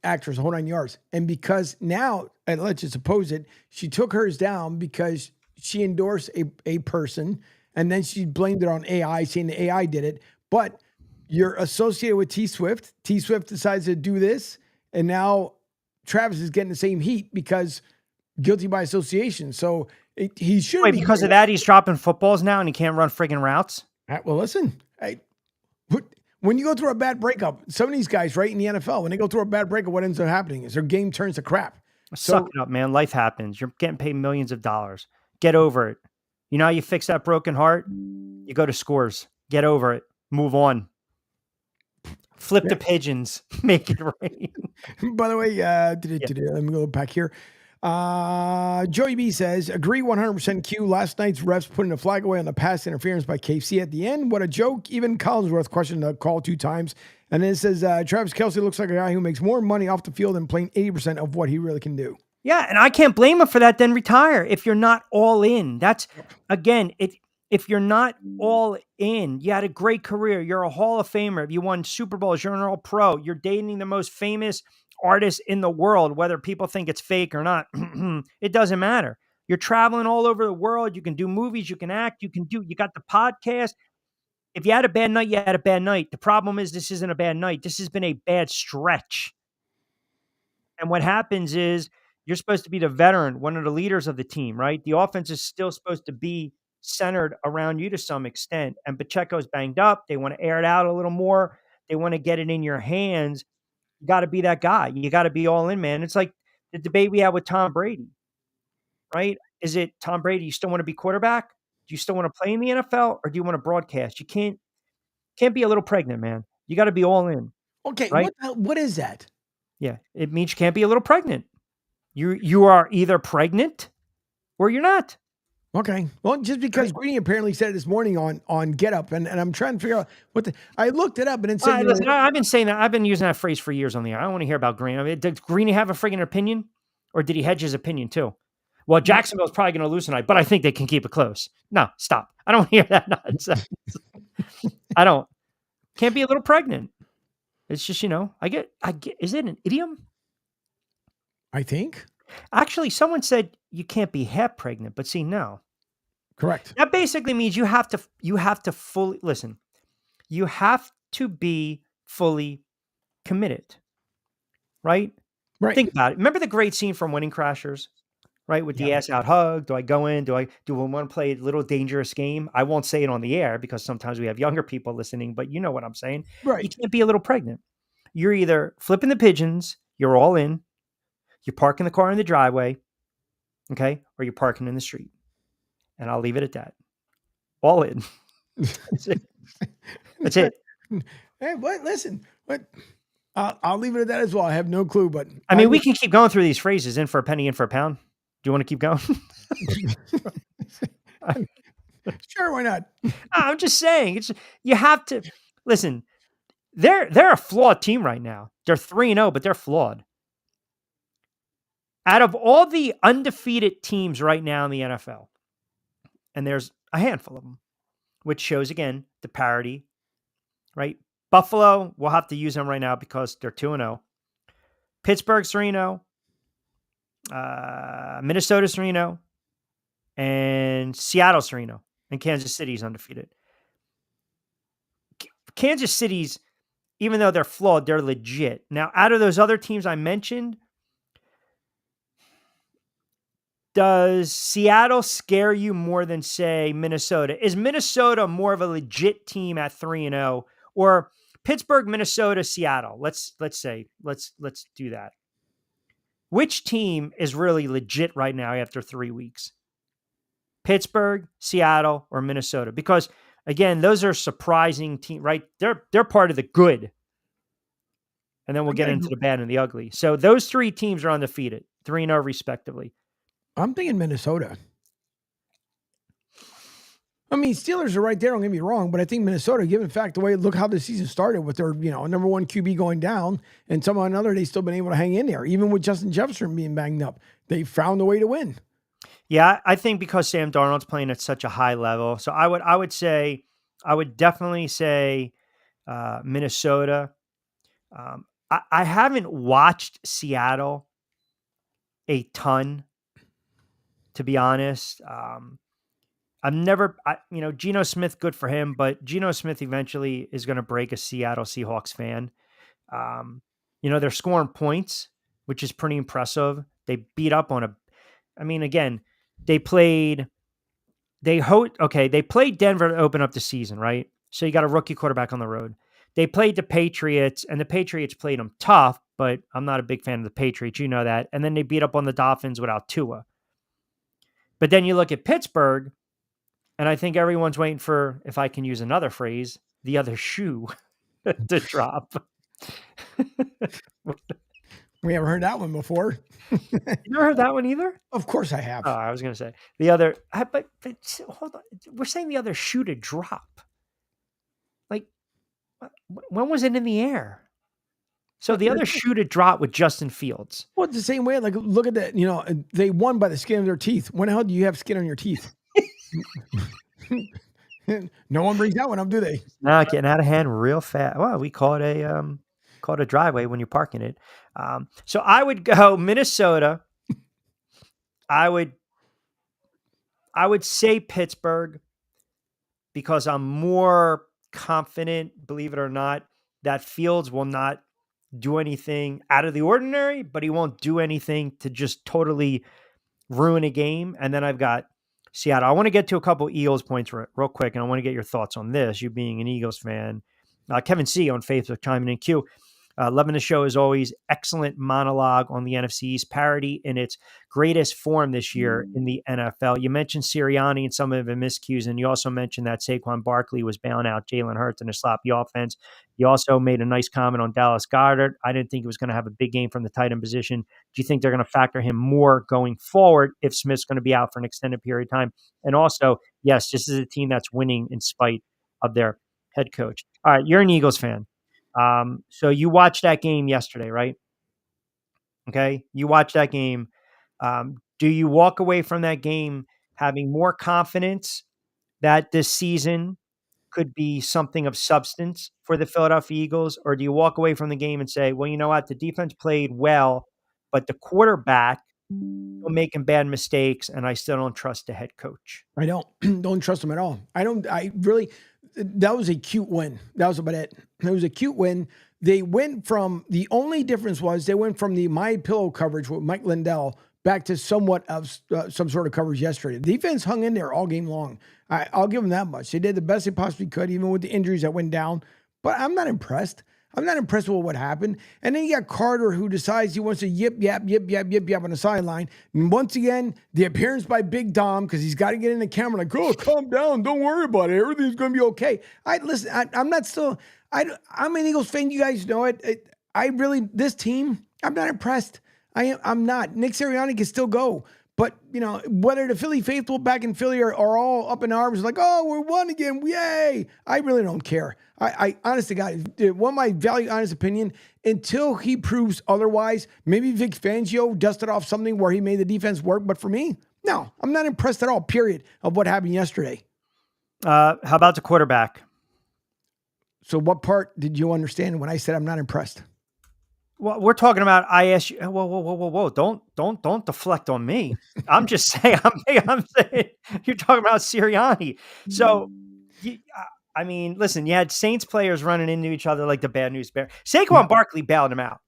actors, the whole 9 yards. And because now, and let's just suppose it, she took hers down because she endorsed a person, and then she blamed it on AI, saying the AI did it. But you're associated with T Swift. T Swift decides to do this, and now Travis is getting the same heat because guilty by association. So he should. Wait, because of that, he's dropping footballs now, and he can't run friggin' routes. Well, listen, when you go through a bad breakup, some of these guys, right in the NFL, when they go through a bad breakup, what ends up happening is their game turns to crap. Suck it up, man. Life happens. You're getting paid millions of dollars. Get over it. You know how you fix that broken heart? You go to Scores. Get over it. Move on. Flip the pigeons. Make it rain. By the way, let me go back here. Joey B says, agree 100% Q. Last night's refs putting a flag away on the pass interference by KC at the end. What a joke. Even Collinsworth questioned the call 2 times. And then it says, Travis Kelce looks like a guy who makes more money off the field than playing 80% of what he really can do. Yeah, and I can't blame him for that. Then retire if you're not all in. That's, again, if you're not all in, you had a great career. You're a Hall of Famer. If you won Super Bowls, you're an All-Pro. You're dating the most famous artist in the world, whether people think it's fake or not. It doesn't matter. You're traveling all over the world. You can do movies. You can act. You got the podcast. If you had a bad night, you had a bad night. The problem is this isn't a bad night. This has been a bad stretch. And what happens is, you're supposed to be the veteran, one of the leaders of the team, right? The offense is still supposed to be centered around you to some extent. And Pacheco's banged up. They want to air it out a little more. They want to get it in your hands. You got to be that guy. You got to be all in, man. It's like the debate we had with Tom Brady, right? Is it Tom Brady, you still want to be quarterback? Do you still want to play in the NFL, or do you want to broadcast? You can't be a little pregnant, man. You got to be all in. Okay, right? What is that? Yeah, it means you can't be a little pregnant. You are either pregnant or you're not. Okay. Well, just because Greeny apparently said it this morning on Get Up, and I'm trying to figure out I looked it up and it said. Listen, I've been saying that. I've been using that phrase for years on the air. I don't want to hear about Greeny. I mean, did Greeny have a friggin' opinion, or did he hedge his opinion too? Well, Jacksonville's probably going to lose tonight, but I think they can keep it close. No, stop. I don't want to hear that nonsense. I don't. Can't be a little pregnant. It's just, I get. Is it an idiom? I think. Actually, someone said you can't be half pregnant, but see, no. Correct. That basically means you have to fully listen. You have to be fully committed. Right? Right. Think about it. Remember the great scene from Wedding Crashers? Right? With the ass out hug. Do I go in? Do we want to play a little dangerous game? I won't say it on the air because sometimes we have younger people listening, but you know what I'm saying. Right. You can't be a little pregnant. You're either flipping the pigeons, you're all in, you're parking the car in the driveway, okay? Or you're parking in the street. And I'll leave it at that. All in. That's it. That's it. Hey, listen. I'll leave it at that as well. I have no clue, but I mean, we can keep going through these phrases. In for a penny, in for a pound. Do you want to keep going? Sure, why not? I'm just saying. You have to listen. They're a flawed team right now. They're 3-0, but they're flawed. Out of all the undefeated teams right now in the NFL, and there's a handful of them, which shows, again, the parity, right? Buffalo, we'll have to use them right now because they're 2-0. Pittsburgh's 3-0. Minnesota's 3-0. and Seattle's 3-0, and Kansas City's undefeated. Kansas City's, even though they're flawed, they're legit. Now, out of those other teams I mentioned, does Seattle scare you more than, say, Minnesota? Is Minnesota more of a legit team at 3-0, or Pittsburgh, Minnesota, Seattle? Let's do that. Which team is really legit right now after 3 weeks? Pittsburgh, Seattle, or Minnesota? Because again, those are surprising teams, right? They're part of the good. And then we'll get into the bad and the ugly. So those 3 teams are undefeated, 3-0 respectively. I'm thinking Minnesota. I mean, Steelers are right there, don't get me wrong, but I think Minnesota, given the fact look how the season started with their, number one QB going down, and somehow or another they've still been able to hang in there, even with Justin Jefferson being banged up. They found a way to win. Yeah, I think because Sam Darnold's playing at such a high level. So I would definitely say Minnesota. I haven't watched Seattle a ton, to be honest. I've never, Geno Smith, good for him, but Geno Smith eventually is going to break a Seattle Seahawks fan. They're scoring points, which is pretty impressive. They beat up on again, they played Denver to open up the season, right? So you got a rookie quarterback on the road. They played the Patriots, and the Patriots played them tough, but I'm not a big fan of the Patriots. You know that. And then they beat up on the Dolphins without Tua. But then you look at Pittsburgh, and I think everyone's waiting for, if I can use another phrase, the other shoe to drop. We haven't heard that one before. You never heard that one either? Of course I have. Oh, I was going to say the other, but hold on. We're saying the other shoe to drop. Like, when was it in the air? So the other shoe to drop with Justin Fields. Well, it's the same way. Like, look at that. They won by the skin of their teeth. When the hell do you have skin on your teeth? No one brings that one up, do they? No, getting out of hand real fast. Well, we call it a driveway when you're parking it. So I would go Minnesota. I would say Pittsburgh, because I'm more confident, believe it or not, that Fields will not do anything out of the ordinary, but he won't do anything to just totally ruin a game. And then I've got Seattle. I want to get to a couple Eagles points real quick, and I want to get your thoughts on this, you being an Eagles fan. Kevin C. on Facebook chiming in. Q, loving the show as always. Excellent monologue on the NFC East, parity in its greatest form this year in the NFL. You mentioned Sirianni and some of the miscues, and you also mentioned that Saquon Barkley was bailing out Jalen Hurts in a sloppy offense. You also made a nice comment on Dallas Goedert. I didn't think he was going to have a big game from the tight end position. Do you think they're going to factor him more going forward if Smith's going to be out for an extended period of time? And also, yes, this is a team that's winning in spite of their head coach. All right, you're an Eagles fan. So you watched that game yesterday, right? Okay. You watched that game. Do you walk away from that game having more confidence that this season could be something of substance for the Philadelphia Eagles? Or do you walk away from the game and say, well, you know what? The defense played well, but the quarterback was making bad mistakes, and I still don't trust the head coach. I don't trust him at all. That was a cute win. That was about it. It was a cute win. They went from, the only difference was they went from the My Pillow coverage with Mike Lindell back to somewhat of some sort of coverage yesterday. The defense hung in there all game long. I'll give them that much. They did the best they possibly could, even with the injuries that went down. But I'm not impressed. I'm not impressed with what happened. And then you got Carter, who decides he wants to yip, yap on the sideline. And once again, the appearance by Big Dom, because he's got to get in the camera like, oh, calm down. Don't worry about it. Everything's going to be okay. I'm an Eagles fan. You guys know it. This team, I'm not impressed. I'm not. Nick Sirianni can still go. But, whether the Philly faithful back in Philly are all up in arms, like, oh, we're won again, yay. I really don't care. I honestly, God, one of my honest opinion, until he proves otherwise, maybe Vic Fangio dusted off something where he made the defense work. But for me, no, I'm not impressed at all, period, of what happened yesterday. How about the quarterback? So what part did you understand when I said I'm not impressed? Well, we're talking about ISU. Whoa! Don't deflect on me. I'm just saying. I'm saying you're talking about Sirianni. So, I mean, listen. You had Saints players running into each other like the bad news bear. Saquon Barkley bailed him out.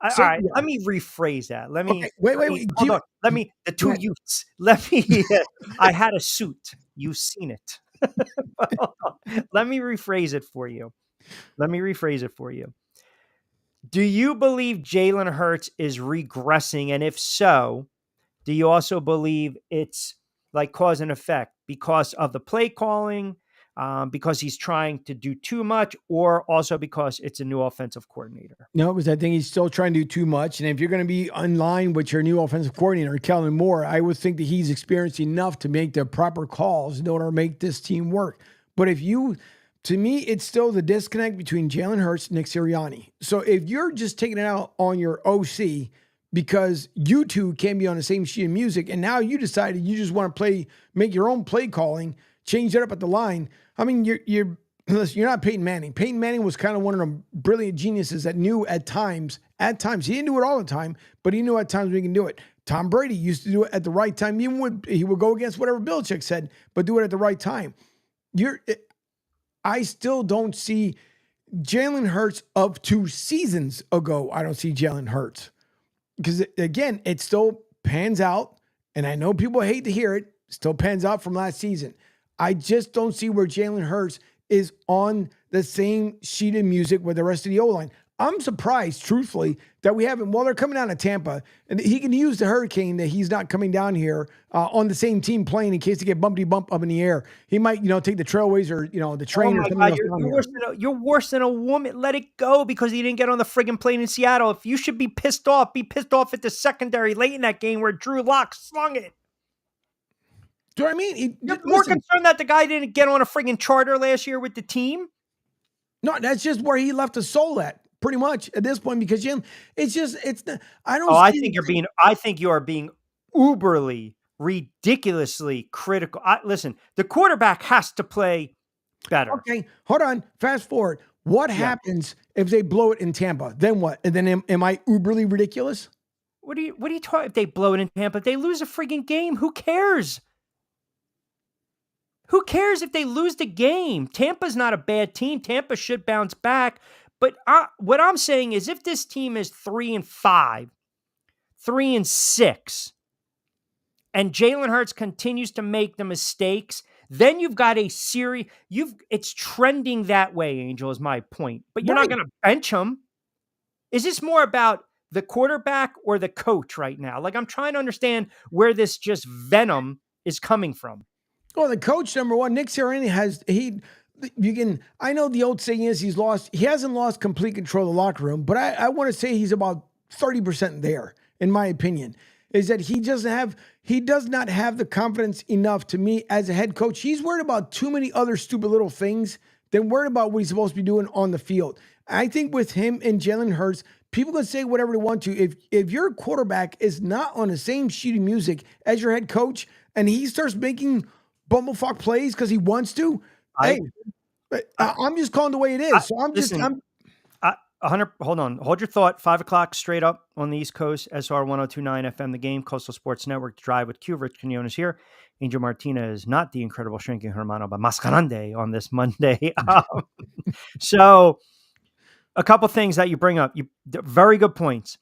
All right, let me rephrase that. Let me Okay, wait. hold on. Let me the two youths. Let me. I had a suit. You've seen it. Let me rephrase it for you. Do you believe Jalen Hurts is regressing? And if so, do you also believe it's like cause and effect because of the play calling, because he's trying to do too much, or also because it's a new offensive coordinator? No, because I think he's still trying to do too much. And if you're going to be in line with your new offensive coordinator, Kellen Moore, I would think that he's experienced enough to make the proper calls in order to make this team work. But to me, it's still the disconnect between Jalen Hurts and Nick Sirianni. So if you're just taking it out on your OC because you two can't be on the same sheet of music, and now you decided you just want to make your own play calling, change it up at the line. I mean, you're not Peyton Manning. Peyton Manning was kind of one of the brilliant geniuses that knew at times, he didn't do it all the time, but he knew at times when he can do it. Tom Brady used to do it at the right time. Even he would go against whatever Belichick said, but do it at the right time. I still don't see Jalen Hurts of 2 seasons ago. I don't see Jalen Hurts because, again, it still pans out, and I know people hate to hear it, still pans out from last season. I just don't see where Jalen Hurts is on the same sheet of music with the rest of the O-line. I'm surprised, truthfully, that we haven't, while they're coming down to Tampa, and he can use the hurricane that he's not coming down here on the same team playing in case they get bumpity bump up in the air. He might, take the Trailways or, the train or something else. You're worse than a woman. Let it go because he didn't get on the friggin' plane in Seattle. If you should be pissed off at the secondary late in that game where Drew Lock slung it. Do you know what I mean? You're more concerned that the guy didn't get on a friggin' charter last year with the team? No, that's just where he left his soul at. Pretty much at this point, because Jim, I think you are being uberly, ridiculously critical. Listen, the quarterback has to play better. Okay, hold on. Fast forward. What happens if they blow it in Tampa? Then what? And then am I uberly ridiculous? What are you talking? If they blow it in Tampa, if they lose a friggin' game, who cares? Who cares if they lose the game? Tampa's not a bad team. Tampa should bounce back. But what I'm saying is if this team is 3-5, 3-6, and Jalen Hurts continues to make the mistakes, then you've got a series. It's trending that way, Angel, is my point. But you're not going to bench him. Is this more about the quarterback or the coach right now? Like, I'm trying to understand where this just venom is coming from. Well, the coach, number one, Nick Sirianni I know the old saying is he hasn't lost complete control of the locker room, but I want to say he's about 30% there, in my opinion, is that he does not have the confidence enough to me as a head coach. He's worried about too many other stupid little things than worried about what he's supposed to be doing on the field. I think with him and Jalen Hurts, people can say whatever they want to. If your quarterback is not on the same sheet of music as your head coach and he starts making bumblefuck plays because he wants to, I'm just calling the way it is. Hold your thought. 5:00 straight up on the East Coast, SR 102.9 FM, The Game, Coastal Sports Network, Drive with Q. Rich Quinones here. Angel Martinez, not the incredible shrinking hermano, but Mas Grande on this Monday. So a couple things that you bring up, very good points.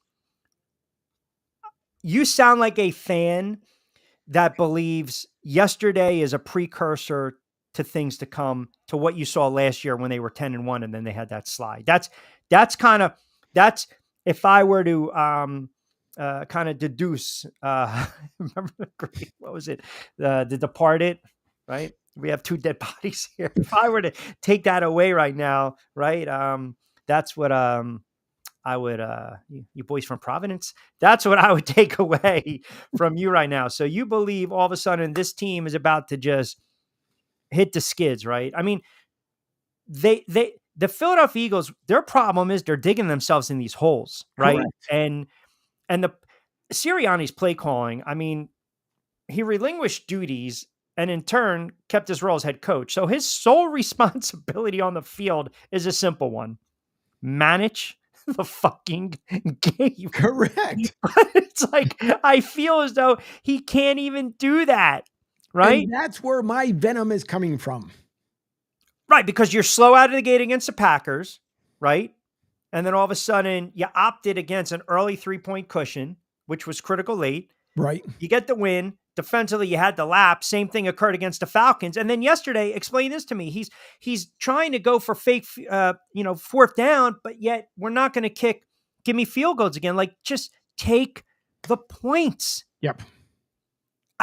You sound like a fan that believes yesterday is a precursor to things to come, to what you saw last year when they were 10-1 and then they had that slide. That's if I were to kind of deduce, remember what was it? The Departed, right? We have 2 dead bodies here. If I were to take that away right now, right? That's what I would, you boys from Providence, that's what I would take away from you right now. So you believe all of a sudden this team is about to just hit the skids, right? I mean, the Philadelphia Eagles, their problem is they're digging themselves in these holes, right? Correct. And the Sirianni's play calling, I mean, he relinquished duties and in turn kept his role as head coach. So his sole responsibility on the field is a simple one: manage the fucking game. Correct. It's like, I feel as though he can't even do that, right? And that's where my venom is coming from. Right, because you're slow out of the gate against the Packers, right? And then all of a sudden, you opted against an early 3-point cushion, which was critical late. Right. You get the win. Defensively, you had the lap. Same thing occurred against the Falcons. And then yesterday, explain this to me. He's trying to go for fake, fourth down, but yet we're not going to give me field goals again. Like, just take the points. Yep.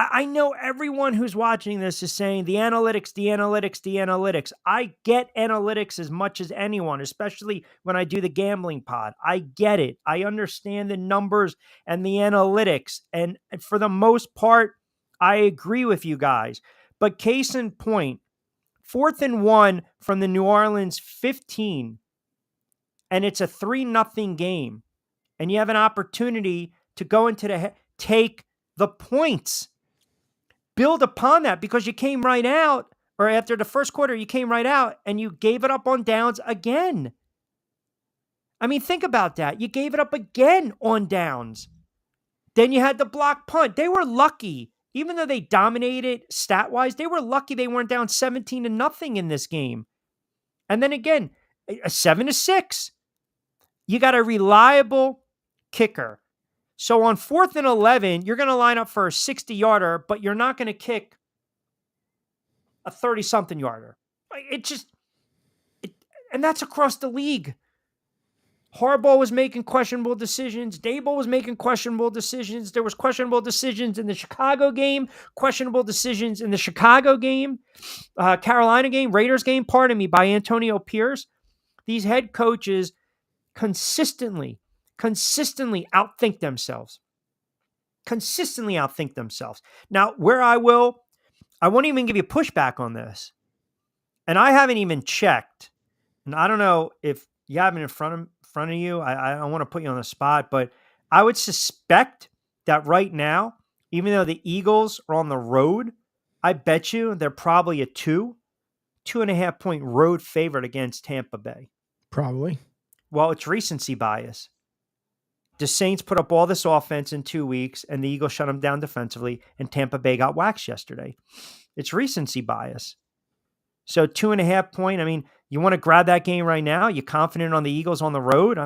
I know everyone who's watching this is saying the analytics, the analytics, the analytics. I get analytics as much as anyone, especially when I do the gambling pod. I get it. I understand the numbers and the analytics. And for the most part, I agree with you guys. But case in point, 4th and 1 from the New Orleans 15, and it's a 3-0 game. And you have an opportunity to go into take the points. Build upon that, because you came right out, or after the first quarter, you came right out and you gave it up on downs again. I mean, think about that. You gave it up again on downs. Then you had the block punt. They were lucky. Even though they dominated stat-wise, they were lucky they weren't down 17-0 in this game. And then again, a 7-6. You got a reliable kicker. So on 4th and 11, you're going to line up for a 60-yarder, but you're not going to kick a 30-something yarder. And that's across the league. Harbaugh was making questionable decisions. Dable was making questionable decisions. There was questionable decisions in the Chicago game, questionable decisions in the Chicago game, Carolina game, Raiders game, pardon me, by Antonio Pierce. These head coaches consistently outthink themselves. Now, where I won't even give you pushback on this. And I haven't even checked. And I don't know if you have it in front of you. I don't want to put you on the spot, but I would suspect that right now, even though the Eagles are on the road, I bet you they're probably a 2.5 point road favorite against Tampa Bay. Probably. Well, it's recency bias. The Saints put up all this offense in 2 weeks, and the Eagles shut them down defensively, and Tampa Bay got waxed yesterday. It's recency bias. So 2.5 point, I mean, you want to grab that game right now? You confident on the Eagles on the road?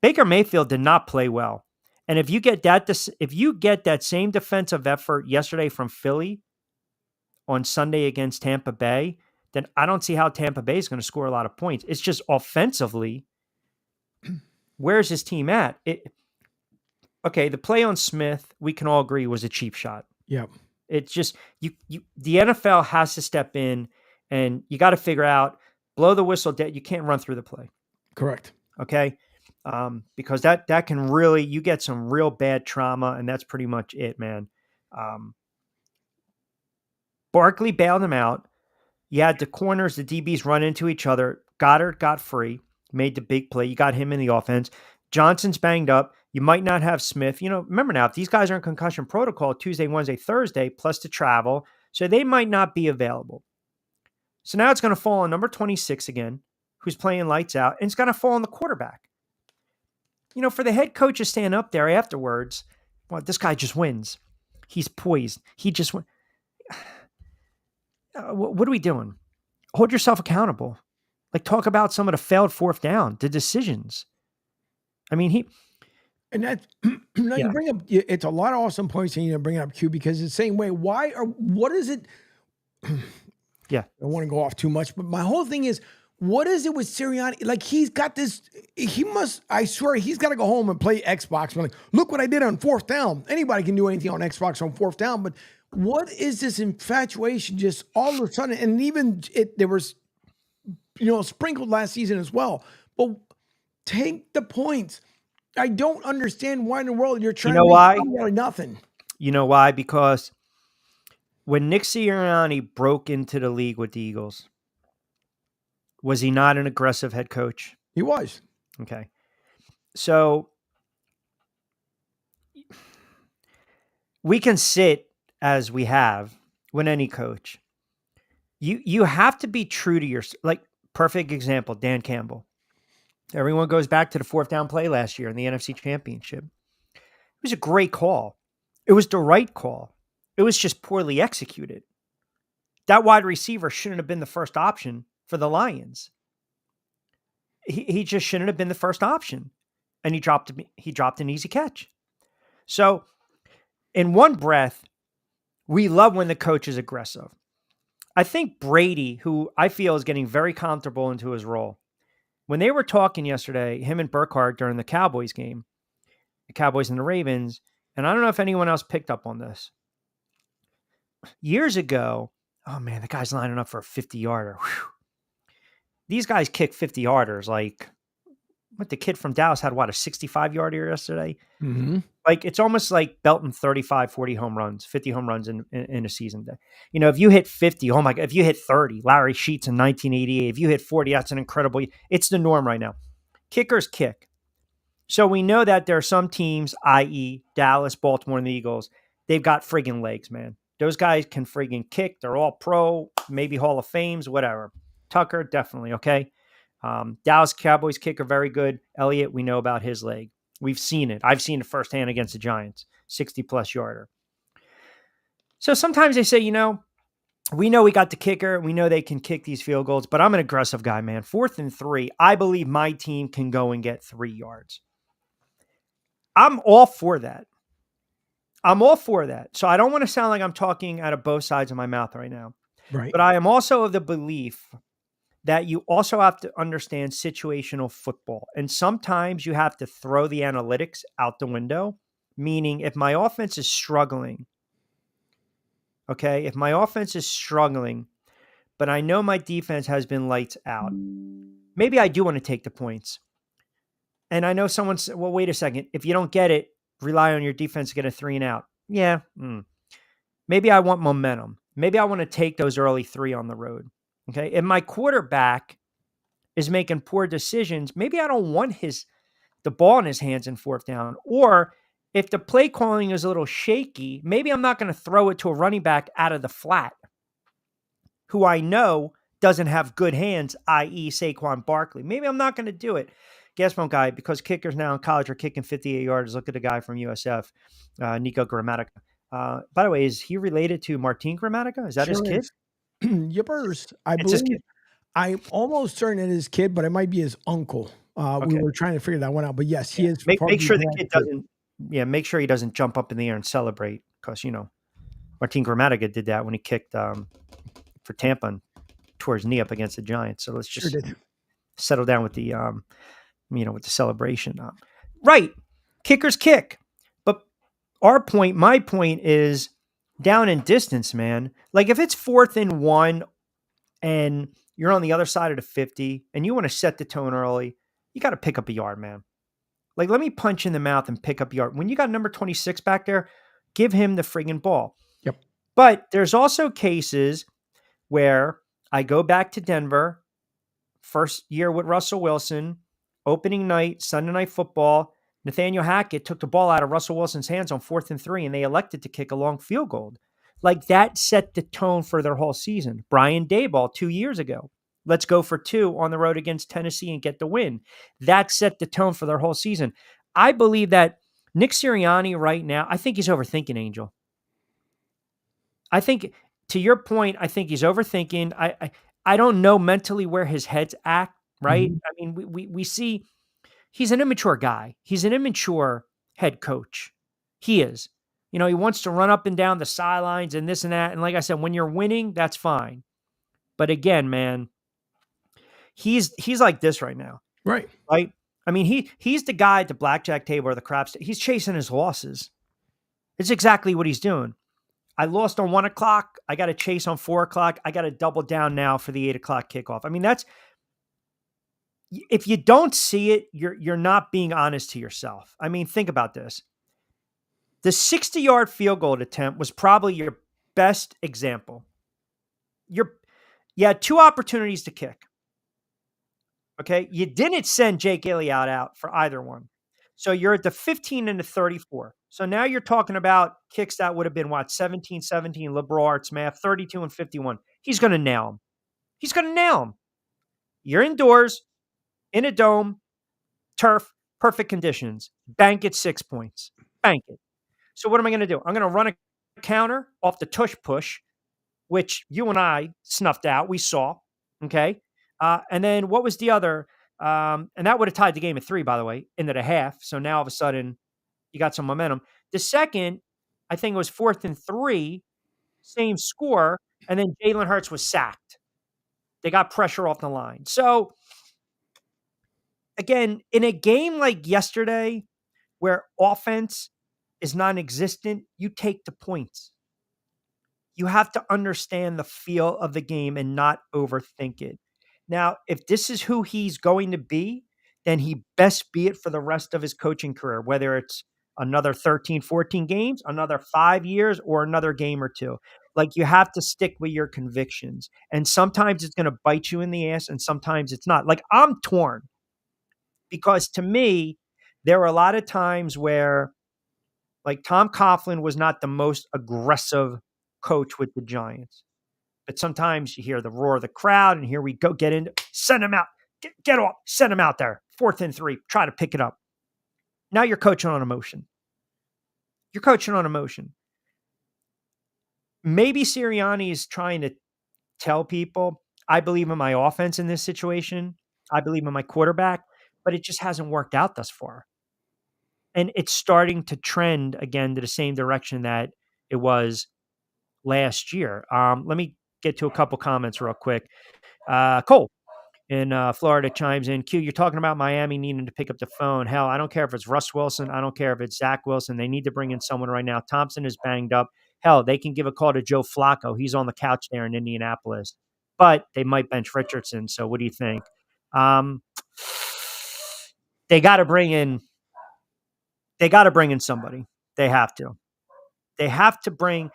Baker Mayfield did not play well. And if you get that same defensive effort yesterday from Philly on Sunday against Tampa Bay, then I don't see how Tampa Bay is going to score a lot of points. It's just offensively, where's his team at? Okay, the play on Smith, we can all agree, was a cheap shot. Yep. It's just the NFL has to step in, and you got to figure out, blow the whistle dead. You can't run through the play. Correct. Okay, because that can really, you get some real bad trauma, and that's pretty much it, man. Barkley bailed him out. You had the corners, the DBs run into each other. Goddard got free, made the big play. You got him in the offense. Johnson's banged up. You might not have Smith. Remember now, if these guys are in concussion protocol Tuesday, Wednesday, Thursday, plus to travel, so they might not be available. So now it's going to fall on number 26 again, who's playing lights out, and it's going to fall on the quarterback. For the head coach to stand up there afterwards, well, this guy just wins. He's poised. He just wins. What are we doing? Hold yourself accountable. Like, talk about some of the failed fourth down, the decisions. I mean, and that's, you bring up, it's a lot of awesome points and you bring up Q, because it's the same way. What is it? Yeah. I don't want to go off too much, but my whole thing is, what is it with Sirianni? Like, he's got this, I swear he's got to go home and play Xbox. Like, look what I did on fourth down. Anybody can do anything on Xbox on fourth down, but what is this infatuation just all of a sudden? And even there was, sprinkled last season as well, but take the points. I don't understand why in the world you're trying to make nothing. You know why? Because when Nick Sirianni broke into the league with the Eagles, was he not an aggressive head coach? He was. Okay. So we can sit as we have with any coach. You have to be true to your, like, perfect example, Dan Campbell. Everyone goes back to the fourth down play last year in the NFC Championship. It was a great call. It was the right call. It was just poorly executed. That wide receiver shouldn't have been the first option for the Lions. He just shouldn't have been the first option. And he dropped an easy catch. So in one breath, we love when the coach is aggressive. I think Brady, who I feel is getting very comfortable into his role, when they were talking yesterday, him and Burkhardt during the Cowboys game, the Cowboys and the Ravens, and I don't know if anyone else picked up on this. Years ago, oh man, the guy's lining up for a 50-yarder. These guys kick 50-yarders like what the kid from Dallas had, a 65-yarder yesterday? Mm-hmm. Like, it's almost like belting 35, 40 home runs, 50 home runs in a season. If you hit 50, oh my God, if you hit 30, Larry Sheets in 1988, if you hit 40, that's an incredible, it's the norm right now. Kickers kick. So we know that there are some teams, i.e. Dallas, Baltimore, and the Eagles, they've got friggin' legs, man. Those guys can friggin' kick. They're all pro, maybe Hall of Fames, whatever. Tucker, definitely, okay? Dallas Cowboys kicker, very good. Elliott, we know about his leg. We've seen it. I've seen it firsthand against the Giants, 60-plus yarder. So sometimes they say, we know we got the kicker. We know they can kick these field goals, but I'm an aggressive guy, man. 4th and 3, I believe my team can go and get 3 yards. I'm all for that. So I don't want to sound like I'm talking out of both sides of my mouth right now. Right. But I am also of the belief that you also have to understand situational football. And sometimes you have to throw the analytics out the window, meaning if my offense is struggling, but I know my defense has been lights out, maybe I do want to take the points. And I know someone said, well, wait a second. If you don't get it, rely on your defense to get a 3 and out. Yeah. Maybe I want momentum. Maybe I want to take those early 3 on the road. Okay. If my quarterback is making poor decisions, maybe I don't want the ball in his hands in 4th down. Or if the play calling is a little shaky, maybe I'm not going to throw it to a running back out of the flat who I know doesn't have good hands, i.e. Saquon Barkley. Maybe I'm not going to do it. Guess one guy, because kickers now in college are kicking 58 yards. Look at the guy from USF, Nico Gramatica. By the way, is he related to Martin Gramatica? Is that his kid? Yippers. I believe. I'm almost certain it is his kid, but it might be his uncle. We were trying to figure that one out. But yes, he is. Make sure the kid doesn't. Yeah, make sure he doesn't jump up in the air and celebrate, because Martin Gramatica did that when he kicked for Tampa and tore his knee up against the Giants. So let's just settle down with the with the celebration. Right, kickers kick, but my point is down in distance, man. Like if it's 4th and 1 and you're on the other side of the 50 and you want to set the tone early, you got to pick up a yard, man. Like, let me punch in the mouth and pick up a yard. When you got number 26 back there, give him the friggin' ball. Yep. But there's also cases where I go back to Denver, first year with Russell Wilson, opening night, Sunday Night Football. Nathaniel Hackett took the ball out of Russell Wilson's hands on 4th and 3, and they elected to kick a long field goal. Like, that set the tone for their whole season. Brian Daboll 2 years ago. Let's go for 2 on the road against Tennessee and get the win. That set the tone for their whole season. I believe that Nick Sirianni right now, I think he's overthinking, Angel. I think, to your point, I think he's overthinking. I don't know mentally where his head's at, right? Mm-hmm. I mean, we see he's an immature guy. He's an immature head coach. He is. He wants to run up and down the sidelines and this and that. And like I said, when you're winning, that's fine. But again, man, he's like this right now. Right. Right. I mean, he's the guy at the blackjack table or the craps. He's chasing his losses. It's exactly what he's doing. I lost on 1 o'clock. I got to chase on 4 o'clock. I got to double down now for the 8 o'clock kickoff. I mean, if you don't see it, you're not being honest to yourself. I mean, think about this. The 60-yard field goal attempt was probably your best example. You had 2 opportunities to kick. Okay. You didn't send Jake Elliott out for either one. So you're at the 15 and the 34. So now you're talking about kicks that would have been 17-17, liberal arts math, 32 and 51. He's going to nail him. You're indoors in a dome. turf, perfect conditions. Bank it 6 points. Bank it. So what am I going to do? I'm going to run a counter off the tush push, which you and I snuffed out. We saw. Okay. And then what was the other? And that would have tied the game at 3, by the way, into the half. So now all of a sudden you got some momentum. The second, I think it was 4th and 3, same score. And then Jalen Hurts was sacked. They got pressure off the line. So again, in a game like yesterday where offense is non-existent, you take the points. You have to understand the feel of the game and not overthink it. Now, if this is who he's going to be, then he best be it for the rest of his coaching career, whether it's another 13, 14 games, another 5 years, or another game or 2. Like, you have to stick with your convictions. And sometimes it's going to bite you in the ass, and sometimes it's not. Like, I'm torn because to me, there are a lot of times where, like, Tom Coughlin was not the most aggressive coach with the Giants. But sometimes you hear the roar of the crowd, and here we go, get in, send him out, get off, send him out there, 4th and 3, try to pick it up. Now you're coaching on emotion. You're coaching on emotion. Maybe Sirianni is trying to tell people, I believe in my offense in this situation. I believe in my quarterback, but it just hasn't worked out thus far. And it's starting to trend again to the same direction that it was last year. Let me get to a couple comments real quick. Cole in Florida chimes in. Q, you're talking about Miami needing to pick up the phone. Hell, I don't care if it's Russ Wilson. I don't care if it's Zach Wilson. They need to bring in someone right now. Thompson is banged up. Hell, they can give a call to Joe Flacco. He's on the couch there in Indianapolis. But they might bench Richardson. So what do you think? They got to bring in somebody. They have to. They have to bring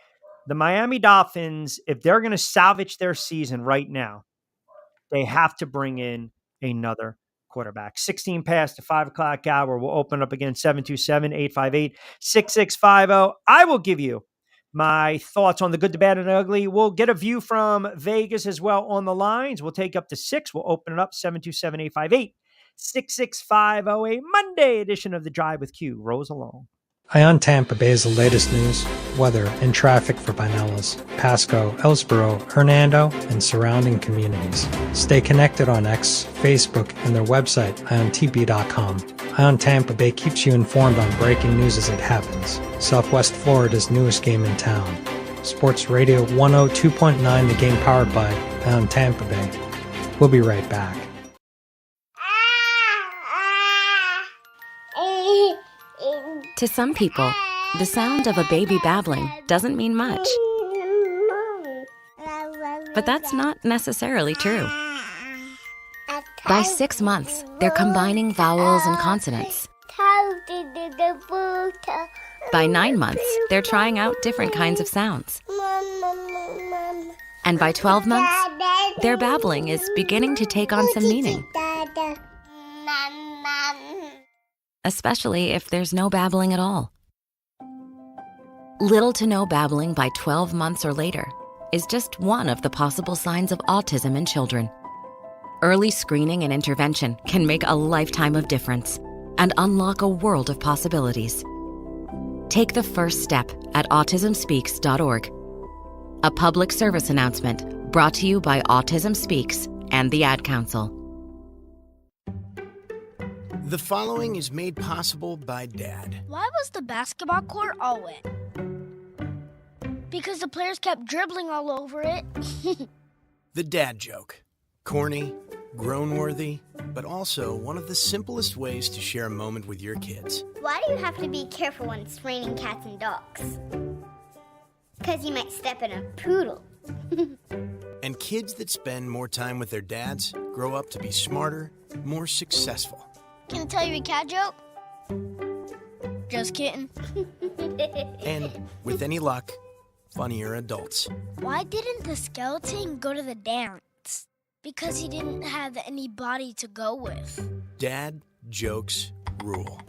the Miami Dolphins, if they're going to salvage their season right now, they have to bring in another quarterback. 16 past the 5 o'clock hour. We'll open up again, 727-858-6650. I will give you my thoughts on the good, the bad, and the ugly. We'll get a view from Vegas as well on the lines. We'll take up to 6. We'll open it up, 727-858-6650. A Monday edition of The Drive with Q rolls along. Eye on Tampa Bay is the latest news, weather, and traffic for Pinellas, Pasco, Ellsboro, Hernando, and surrounding communities. Stay connected on X, Facebook, and their website, iontp.com. Eye on Tampa Bay keeps you informed on breaking news as it happens. Southwest Florida's newest game in town. Sports Radio 102.9, the game powered by Eye on Tampa Bay. We'll be right back. To some people, the sound of a baby babbling doesn't mean much. But that's not necessarily true. By 6 months, they're combining vowels and consonants. By 9 months, they're trying out different kinds of sounds. And by 12 months, their babbling is beginning to take on some meaning. Especially if there's no babbling at all. Little to no babbling by 12 months or later is just one of the possible signs of autism in children. Early screening and intervention can make a lifetime of difference and unlock a world of possibilities. Take the first step at autismspeaks.org. A public service announcement brought to you by Autism Speaks and the Ad Council. The following is made possible by Dad. Why was the basketball court all wet? Because the players kept dribbling all over it. The dad joke. Corny, grown-worthy, but also one of the simplest ways to share a moment with your kids. Why do you have to be careful when it's raining cats and dogs? Because you might step in a poodle. And kids that spend more time with their dads grow up to be smarter, more successful. Can I tell you a cat joke? Just kidding. And, with any luck, funnier adults. Why didn't the skeleton go to the dance? Because he didn't have any body to go with. Dad jokes rule.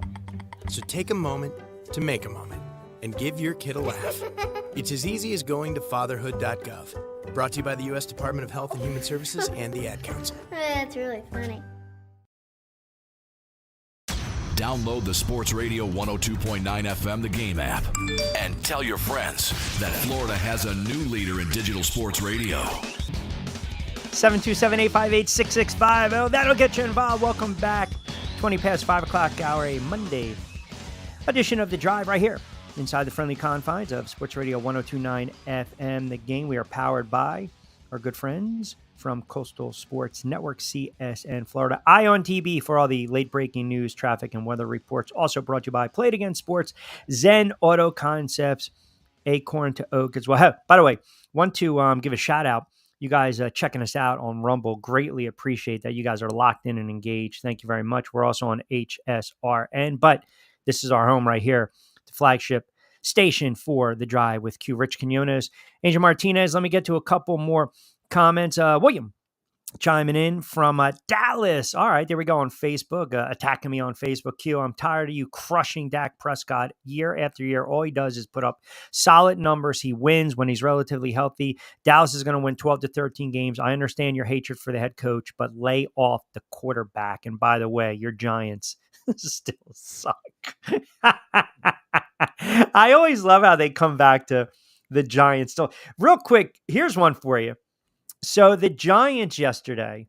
So take a moment to make a moment and give your kid a laugh. It's as easy as going to fatherhood.gov. Brought to you by the U.S. Department of Health and Human Services and the Ad Council. That's really funny. Download the Sports Radio 102.9 FM The Game app and tell your friends that Florida has a new leader in digital sports radio. 727-858-6650. That'll get you involved. Welcome back. 20 past 5 o'clock hour, a Monday edition of The Drive right here inside the friendly confines of Sports Radio 102.9 FM The Game. We are powered by our good friends from Coastal Sports Network, CSN Florida. Eye on TV for all the late-breaking news, traffic, and weather reports. Also brought to you by Play It Again Sports, Zen Auto Concepts, Acorn to Oak as well. Hey, by the way, want to give a shout-out. You guys checking us out on Rumble. Greatly appreciate that. You guys are locked in and engaged. Thank you very much. We're also on HSRN, but this is our home right here, the flagship station for The Drive with Q. Rich Quinones, Angel Martinez. Let me get to a couple more comments. William chiming in from Dallas. All right, there we go on Facebook, attacking me on Facebook. Q, I'm tired of you crushing Dak Prescott year after year. All he does is put up solid numbers. He wins when he's relatively healthy. Dallas is going to win 12 to 13 games. I understand your hatred for the head coach, but lay off the quarterback. And by the way, your Giants still suck. I always love how they come back to the Giants. Still, real quick, here's one for you. So the Giants yesterday,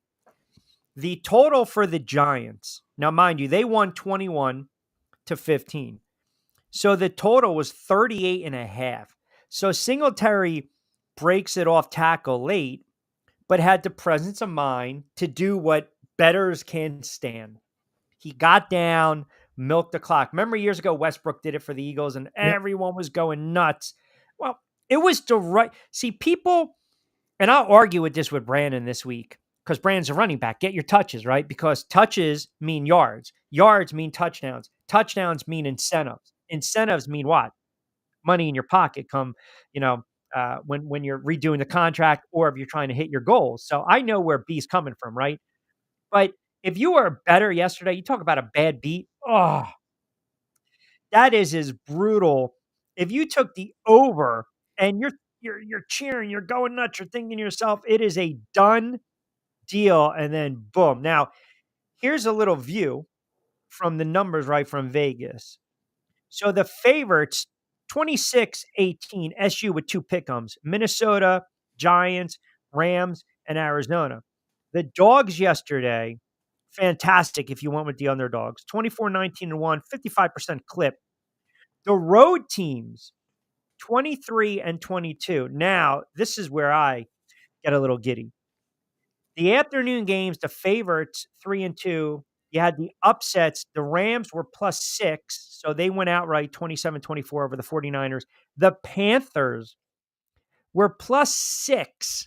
the total for the Giants, now mind you, they won 21 to 15. So the total was 38.5. So Singletary breaks it off tackle late, but had the presence of mind to do what bettors can stand. He got down, milked the clock. Remember years ago, Westbrook did it for the Eagles and everyone was going nuts. Well, it was the right. See, people, and I'll argue with this with Brandon this week because Brandon's a running back. Get your touches, right? Because touches mean yards. Yards mean touchdowns. Touchdowns mean incentives. Incentives mean what? Money in your pocket come, when you're redoing the contract or if you're trying to hit your goals. So I know where B's coming from, right? But if you were better yesterday, you talk about a bad beat. Oh, that is as brutal. If you took the over and you're cheering, you're going nuts, you're thinking to yourself, it is a done deal, and then boom. Now, here's a little view from the numbers right from Vegas. So the favorites, 26-18, SU with 2 pick'ems, Minnesota, Giants, Rams, and Arizona. The dogs yesterday, fantastic if you went with the underdogs, 24-19-1, 55% clip. The road teams, 23-22. Now, this is where I get a little giddy. The afternoon games, the favorites, 3-2. You had the upsets. The Rams were +6, so they went outright 27-24 over the 49ers. The Panthers were +6,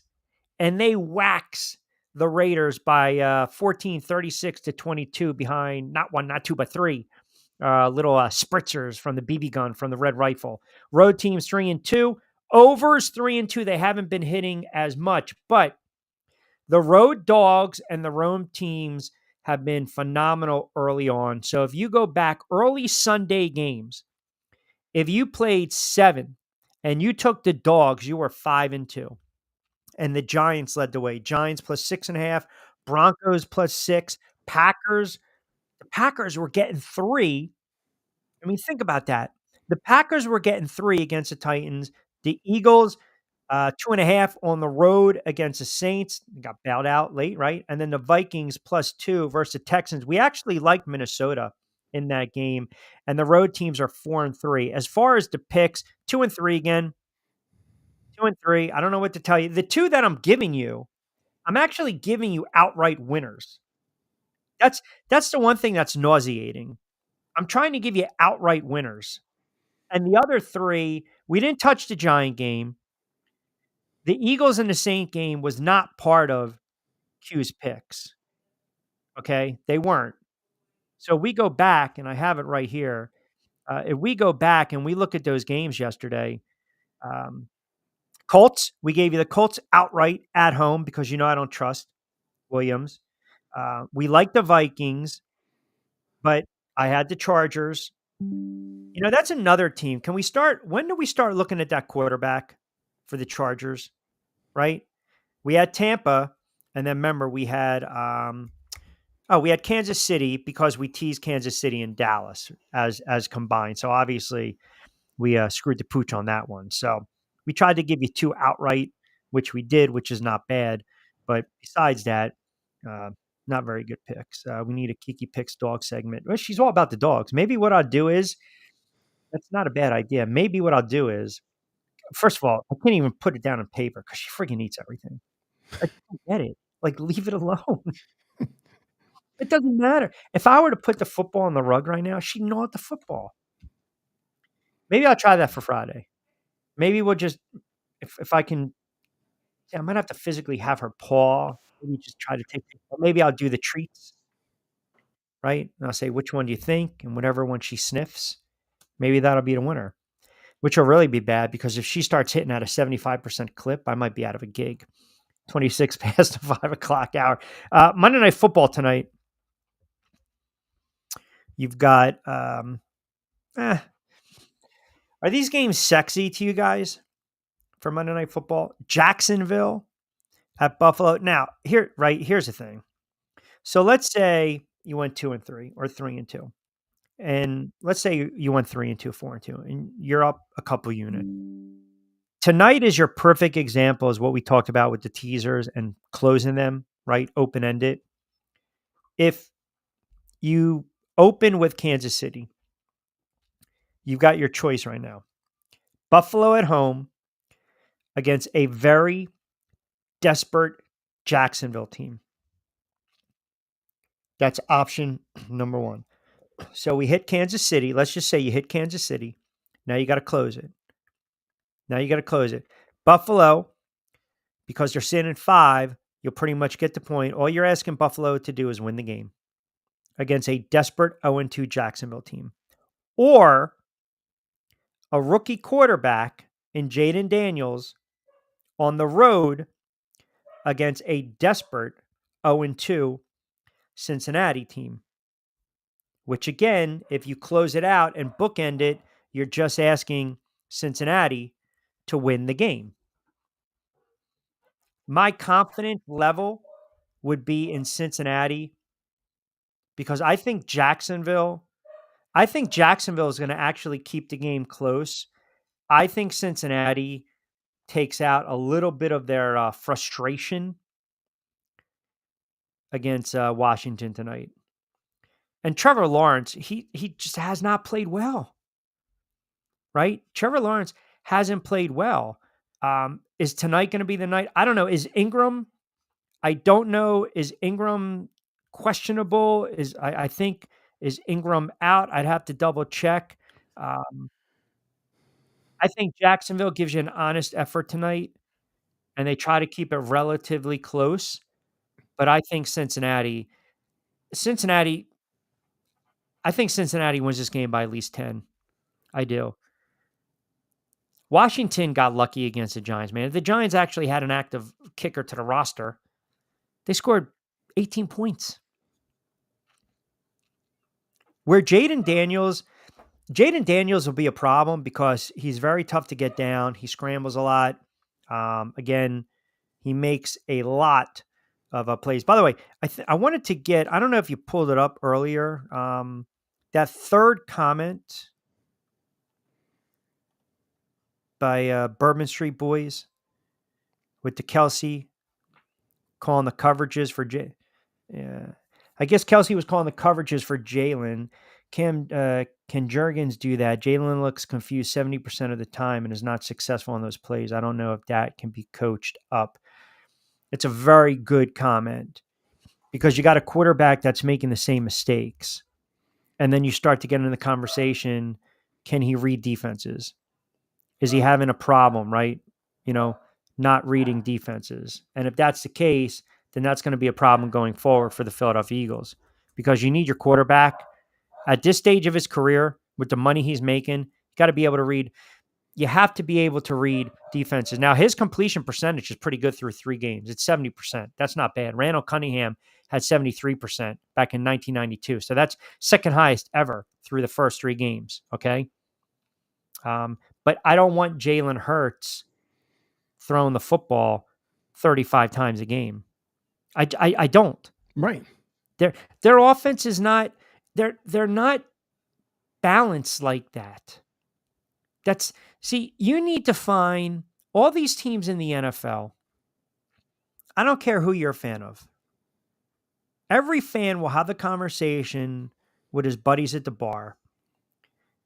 and they wax the Raiders by 14, 36-22 behind not 1, not 2, but 3. Little spritzers from the BB gun from the Red Rifle. Road teams 3-2. Overs 3-2. They haven't been hitting as much, but the road dogs and the road teams have been phenomenal early on. So if you go back early Sunday games, if you played 7 and you took the dogs, you were 5-2. And the Giants led the way. Giants +6.5, Broncos +6, Packers. The Packers were getting 3. I mean, think about that. The Packers were getting 3 against the Titans. The Eagles, 2.5 on the road against the Saints. They got bailed out late, right? And then the Vikings +2 versus the Texans. We actually liked Minnesota in that game. And the road teams are 4-3. As far as the picks, 2-3 again. 2-3. I don't know what to tell you. The 2 that I'm giving you, I'm actually giving you outright winners. That's the one thing that's nauseating. I'm trying to give you outright winners. And the other 3, we didn't touch the Giant game. The Eagles and the Saint game was not part of Q's picks. Okay? They weren't. So we go back, and I have it right here. If we go back and we look at those games yesterday, Colts, we gave you the Colts outright at home because I don't trust Williams. We like the Vikings, but I had the Chargers. That's another team. When do we start looking at that quarterback for the Chargers, right? We had Tampa, and then remember we had, Oh, we had Kansas City because we teased Kansas City and Dallas as combined. So obviously we screwed the pooch on that one. So we tried to give you 2 outright, which we did, which is not bad. But besides that, not very good picks. We need a Kiki Picks dog segment. Well, she's all about the dogs. Maybe what I'll do is, that's not a bad idea. Maybe what I'll do is, first of all, I can't even put it down on paper because she freaking eats everything. I don't get it. Like, leave it alone. It doesn't matter. If I were to put the football on the rug right now, she'd gnaw at the football. Maybe I'll try that for Friday. Maybe we'll just, if I can, yeah, I might have to physically have her paw. Maybe just try to take, maybe I'll do the treats, right? And I'll say, which one do you think? And whatever one she sniffs, maybe that'll be the winner, which will really be bad because if she starts hitting at a 75% clip, I might be out of a gig. 26 past the 5 o'clock hour. Monday Night Football tonight. You've got, are these games sexy to you guys for Monday Night Football? Jacksonville at Buffalo. Now, here's the thing. So let's say you went 2-3 or 3-2. And let's say you went 3-2, 4-2, and you're up a couple units. Tonight is your perfect example, is what we talked about with the teasers and closing them, right? Open-ended. If you open with Kansas City, you've got your choice right now. Buffalo at home against a very desperate Jacksonville team. That's option number 1. So we hit Kansas City. Let's just say you hit Kansas City. Now you got to close it. Buffalo, because they're sitting at 5, you'll pretty much get the point. All you're asking Buffalo to do is win the game against a desperate 0-2 Jacksonville team. Or a rookie quarterback in Jaden Daniels on the road against a desperate 0-2 Cincinnati team. Which again, if you close it out and bookend it, you're just asking Cincinnati to win the game. My confidence level would be in Cincinnati because I think Jacksonville is going to actually keep the game close. I think Cincinnati takes out a little bit of their frustration against Washington tonight. And Trevor Lawrence, he just has not played well, right? Trevor Lawrence hasn't played well. Is tonight going to be the night? I don't know. Is Ingram? I don't know. Is Ingram questionable? I think, is Ingram out? I'd have to double check. I think Jacksonville gives you an honest effort tonight, and they try to keep it relatively close. But I think Cincinnati wins this game by at least 10. I do. Washington got lucky against the Giants, man. If the Giants actually had an active kicker to the roster, they scored 18 points. Where Jaden Daniels will be a problem because he's very tough to get down. He scrambles a lot. Again, he makes a lot of plays. By the way, I wanted to get, I don't know if you pulled it up earlier, that third comment by Bourbon Street Boys with the Kelsey calling the coverages for yeah. I guess Kelsey was calling the coverages for Jalen. Can Jurgens do that? Jalen looks confused 70% of the time and is not successful on those plays. I don't know if that can be coached up. It's a very good comment because you got a quarterback that's making the same mistakes. And then you start to get into the conversation. Can he read defenses? Is he having a problem, right? Not reading defenses. And if that's the case, then that's going to be a problem going forward for the Philadelphia Eagles because you need your quarterback at this stage of his career with the money he's making. You got to be able to read. You have to be able to read defenses. Now, his completion percentage is pretty good through 3 games. It's 70%. That's not bad. Randall Cunningham had 73% back in 1992. So that's second highest ever through the first 3 games. Okay. But I don't want Jalen Hurts throwing the football 35 times a game. I don't. Right. Their offense is not they're not balanced like that. You need to find all these teams in the NFL. I don't care who you're a fan of. Every fan will have the conversation with his buddies at the bar,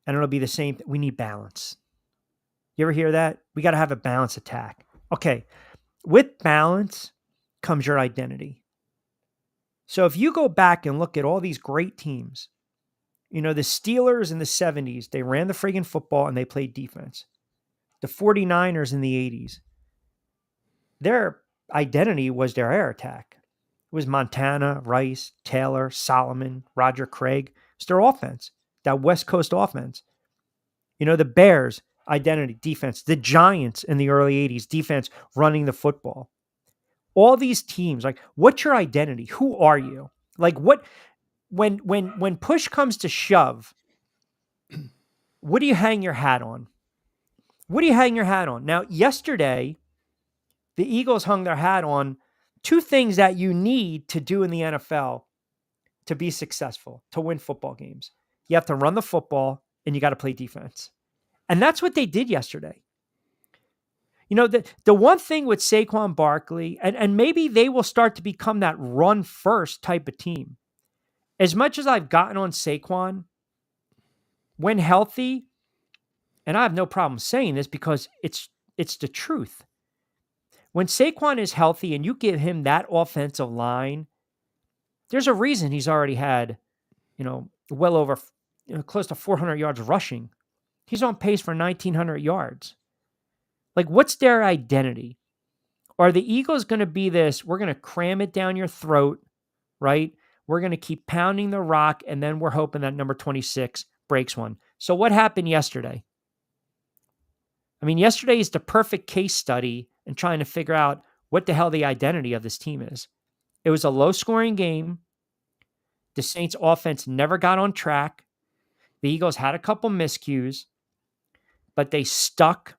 and it'll be the same. We need balance. You ever hear that? We got to have a balanced attack. Okay. With balance comes your identity. So if you go back and look at all these great teams, the Steelers in the 70s, they ran the friggin' football and they played defense. The 49ers in the 80s, their identity was their air attack. It was Montana, Rice, Taylor, Solomon, Roger Craig. It's their offense, that West Coast offense. The Bears, identity, defense. The Giants in the early 80s, defense, running the football. All these teams, like, what's your identity? Who are you? Like, when push comes to shove, what do you hang your hat on? What do you hang your hat on? Now, yesterday, the Eagles hung their hat on two things that you need to do in the NFL to be successful, to win football games. You have to run the football and you got to play defense. And that's what they did yesterday. The one thing with Saquon Barkley, and maybe they will start to become that run first type of team. As much as I've gotten on Saquon, when healthy, and I have no problem saying this because it's the truth. When Saquon is healthy and you give him that offensive line, there's a reason he's already had, well over, close to 400 yards rushing. He's on pace for 1,900 yards. Like, what's their identity? Are the Eagles going to be this, we're going to cram it down your throat, right? We're going to keep pounding the rock, and then we're hoping that number 26 breaks one. So what happened yesterday? I mean, yesterday is the perfect case study in trying to figure out what the hell the identity of this team is. It was a low-scoring game. The Saints' offense never got on track. The Eagles had a couple miscues, but they stuck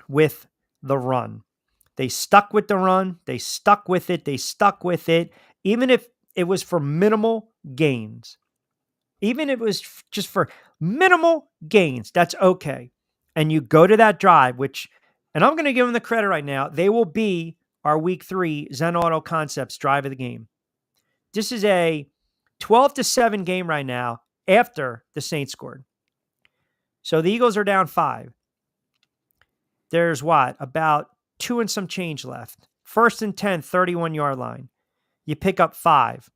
with the run. They stuck with the run. They stuck with it. They stuck with it. Even if it was for minimal gains. Even if it was just for minimal gains, that's okay. And you go to that drive, and I'm going to give them the credit right now. They will be our week 3 Zen Auto Concepts drive of the game. This is a 12-7 game right now after the Saints scored. So the Eagles are down 5. There's about 2 and some change left. 1st and 10, 31-yard line. You pick up 5.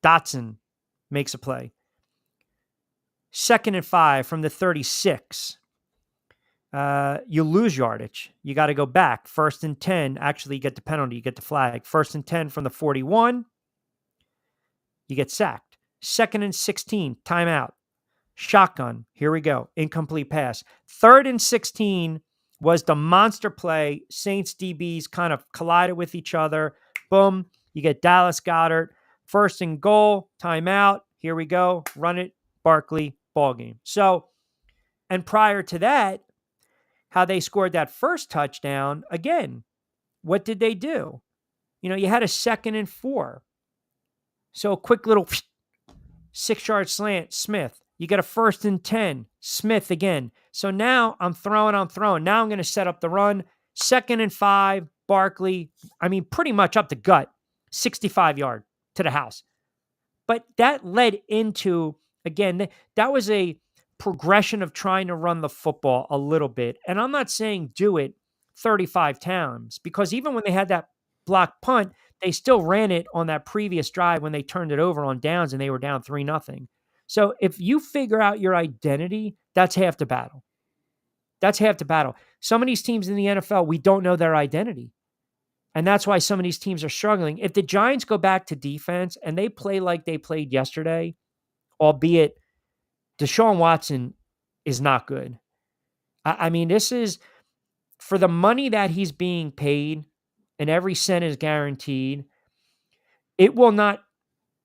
Dotson makes a play. 2nd and 5 from the 36. You lose yardage. You got to go back. 1st and 10. Actually, you get the penalty. You get the flag. 1st and 10 from the 41. You get sacked. 2nd and 16. Timeout. Shotgun. Here we go. Incomplete pass. 3rd and 16 was the monster play. Saints DBs kind of collided with each other. Boom. You get Dallas Goedert. 1st and goal. Timeout. Here we go. Run it. Barkley. Ball game. So, and prior to that, how they scored that first touchdown, again, what did they do? You had a 2nd and 4. So a quick little 6-yard slant, Smith. You get a 1st and 10, Smith again. So now I'm throwing. Now I'm going to set up the run. 2nd and 5, Barkley. I mean, pretty much up the gut, 65-yard to the house. But that led into, again, that was a progression of trying to run the football a little bit. And I'm not saying do it 35 times, because even when they had that block punt, they still ran it on that previous drive when they turned it over on downs and they were down 3-0. So if you figure out your identity, that's half the battle. That's half the battle. Some of these teams in the NFL, we don't know their identity. And that's why some of these teams are struggling. If the Giants go back to defense and they play like they played yesterday, albeit Deshaun Watson is not good. I mean, this is, for the money that he's being paid and every cent is guaranteed, it will not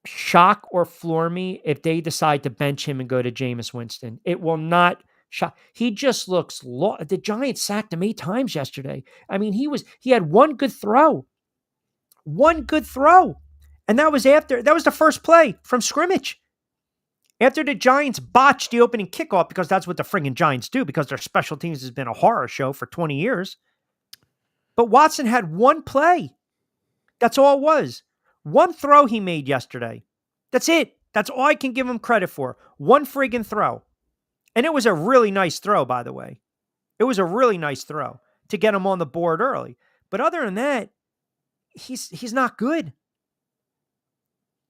shock or floor me if they decide to bench him and go to Jameis Winston. It will not shock. He just looks the Giants sacked him 8 times yesterday. I mean, he had one good throw. And that was the first play from scrimmage. After the Giants botched the opening kickoff, because that's what the friggin' Giants do, because their special teams has been a horror show for 20 years. But Watson had one play. That's all it was. One throw he made yesterday. That's it. That's all I can give him credit for. One friggin' throw. And it was a really nice throw, by the way. It was a really nice throw to get him on the board early. But other than that, he's not good.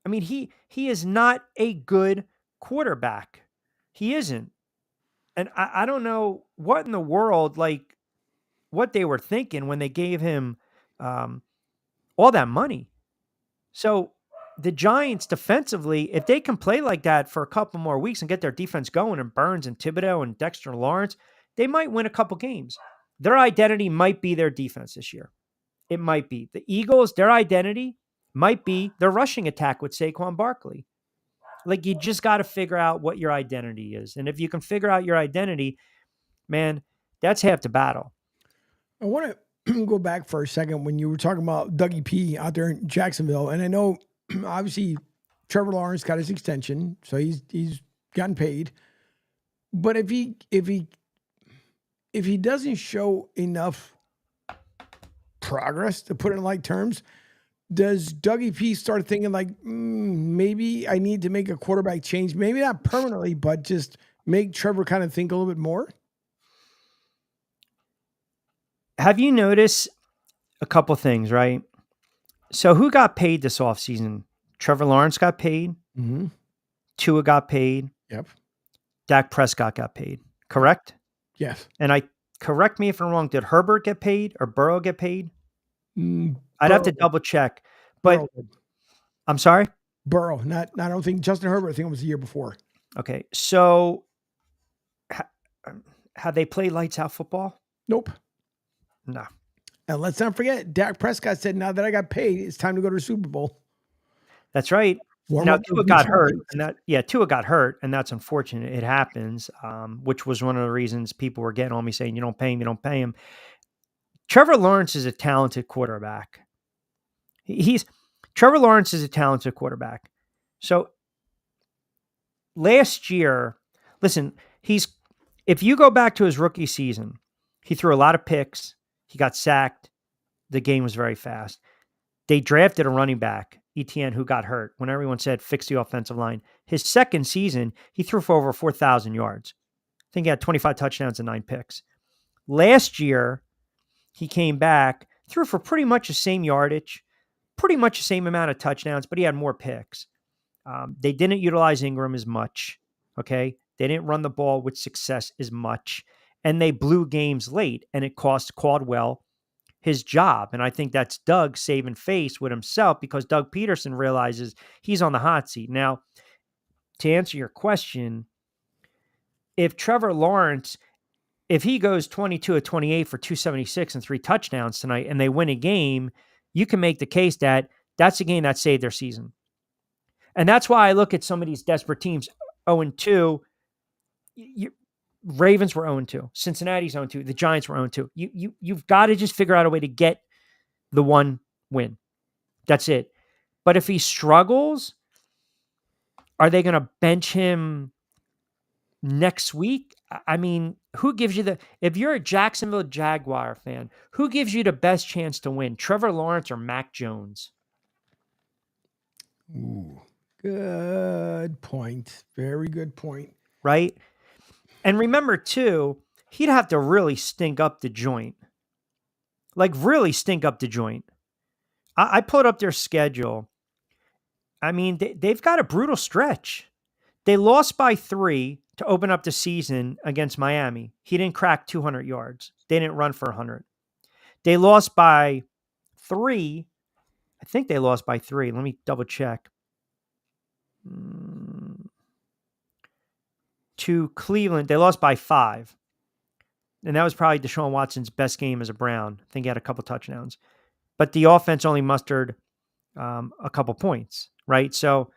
I mean, he is not a good quarterback. He isn't. And I don't know what in the world, like, what they were thinking when they gave him all that money. So the Giants defensively, if they can play like that for a couple more weeks and get their defense going, and Burns and Thibodeau and Dexter Lawrence, they might win a couple games. Their identity might be their defense this year. It might be. The Eagles, their identity might be their rushing attack with Saquon Barkley. Like, you just got to figure out what your identity is. And if you can figure out your identity, man, that's half the battle. I want to go back for a second when you were talking about Dougie P out there in Jacksonville. And I know, obviously, Trevor Lawrence got his extension, so he's gotten paid. But if he doesn't show enough progress, to put it in light terms, does Dougie P start thinking like, maybe I need to make a quarterback change? Maybe not permanently, but just make Trevor kind of think a little bit more? Have you noticed a couple things, right? So who got paid this offseason? Trevor Lawrence got paid. Mm-hmm. Tua got paid. Yep. Dak Prescott got paid. Correct? Yes. And correct me if I'm wrong. Did Herbert get paid or Burrow get paid? I'd have to double check. But I'm sorry? Burrow. I don't think Justin Herbert. I think it was the year before. Okay. So have they played lights out football? Nope. No. And let's not forget, Dak Prescott said, now that I got paid, it's time to go to the Super Bowl. That's right. Now, Tua got hurt. Tua got hurt, and that's unfortunate. It happens, which was one of the reasons people were getting on me saying, you don't pay him. Trevor Lawrence is a talented quarterback. Trevor Lawrence is a talented quarterback. So last year, listen, if you go back to his rookie season, he threw a lot of picks. He got sacked. The game was very fast. They drafted a running back, Etienne, who got hurt when everyone said fix the offensive line. His second season, he threw for over 4,000 yards. I think he had 25 touchdowns and 9 picks. Last year, he came back, threw for pretty much the same yardage, pretty much the same amount of touchdowns, but he had more picks. They didn't utilize Ingram as much, okay? They didn't run the ball with success as much, and they blew games late, and it cost Caldwell his job. And I think that's Doug saving face with himself, because Doug Peterson realizes he's on the hot seat. Now, to answer your question, if Trevor Lawrence, if he goes 22 of 28 for 276 and 3 touchdowns tonight, and they win a game, you can make the case that that's a game that saved their season. And that's why I look at some of these desperate teams, 0-2. Ravens were 0-2. Cincinnati's 0-2. The Giants were 0-2. You've got to just figure out a way to get the one win. That's it. But if he struggles, are they going to bench him next week? I mean, who gives you if you're a Jacksonville Jaguar fan, who gives you the best chance to win? Trevor Lawrence or Mac Jones? Ooh, good point. Very good point. Right? And remember, too, he'd have to really stink up the joint. Like, really stink up the joint. I pulled up their schedule. I mean, they've got a brutal stretch. They lost by 3 to open up the season against Miami. He didn't crack 200 yards. They didn't run for 100. They lost by 3. I think they lost by 3. Let me double check. To Cleveland, they lost by 5. And that was probably Deshaun Watson's best game as a Brown. I think he had a couple touchdowns. But the offense only mustered a couple points, right? So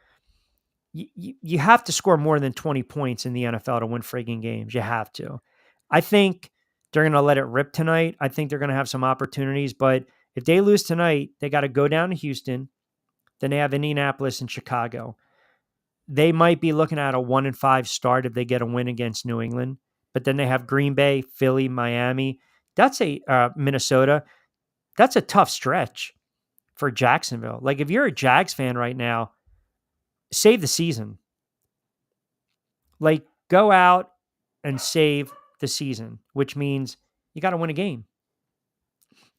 you have to score more than 20 points in the NFL to win frigging games. You have to. I think they're going to let it rip tonight. I think they're going to have some opportunities. But if they lose tonight, they got to go down to Houston. Then they have Indianapolis and Chicago. They might be looking at a 1-5 start if they get a win against New England. But then they have Green Bay, Philly, Miami. That's Minnesota. That's a tough stretch for Jacksonville. Like if you're a Jags fan right now, save the season. Like go out and save the season, which means you got to win a game.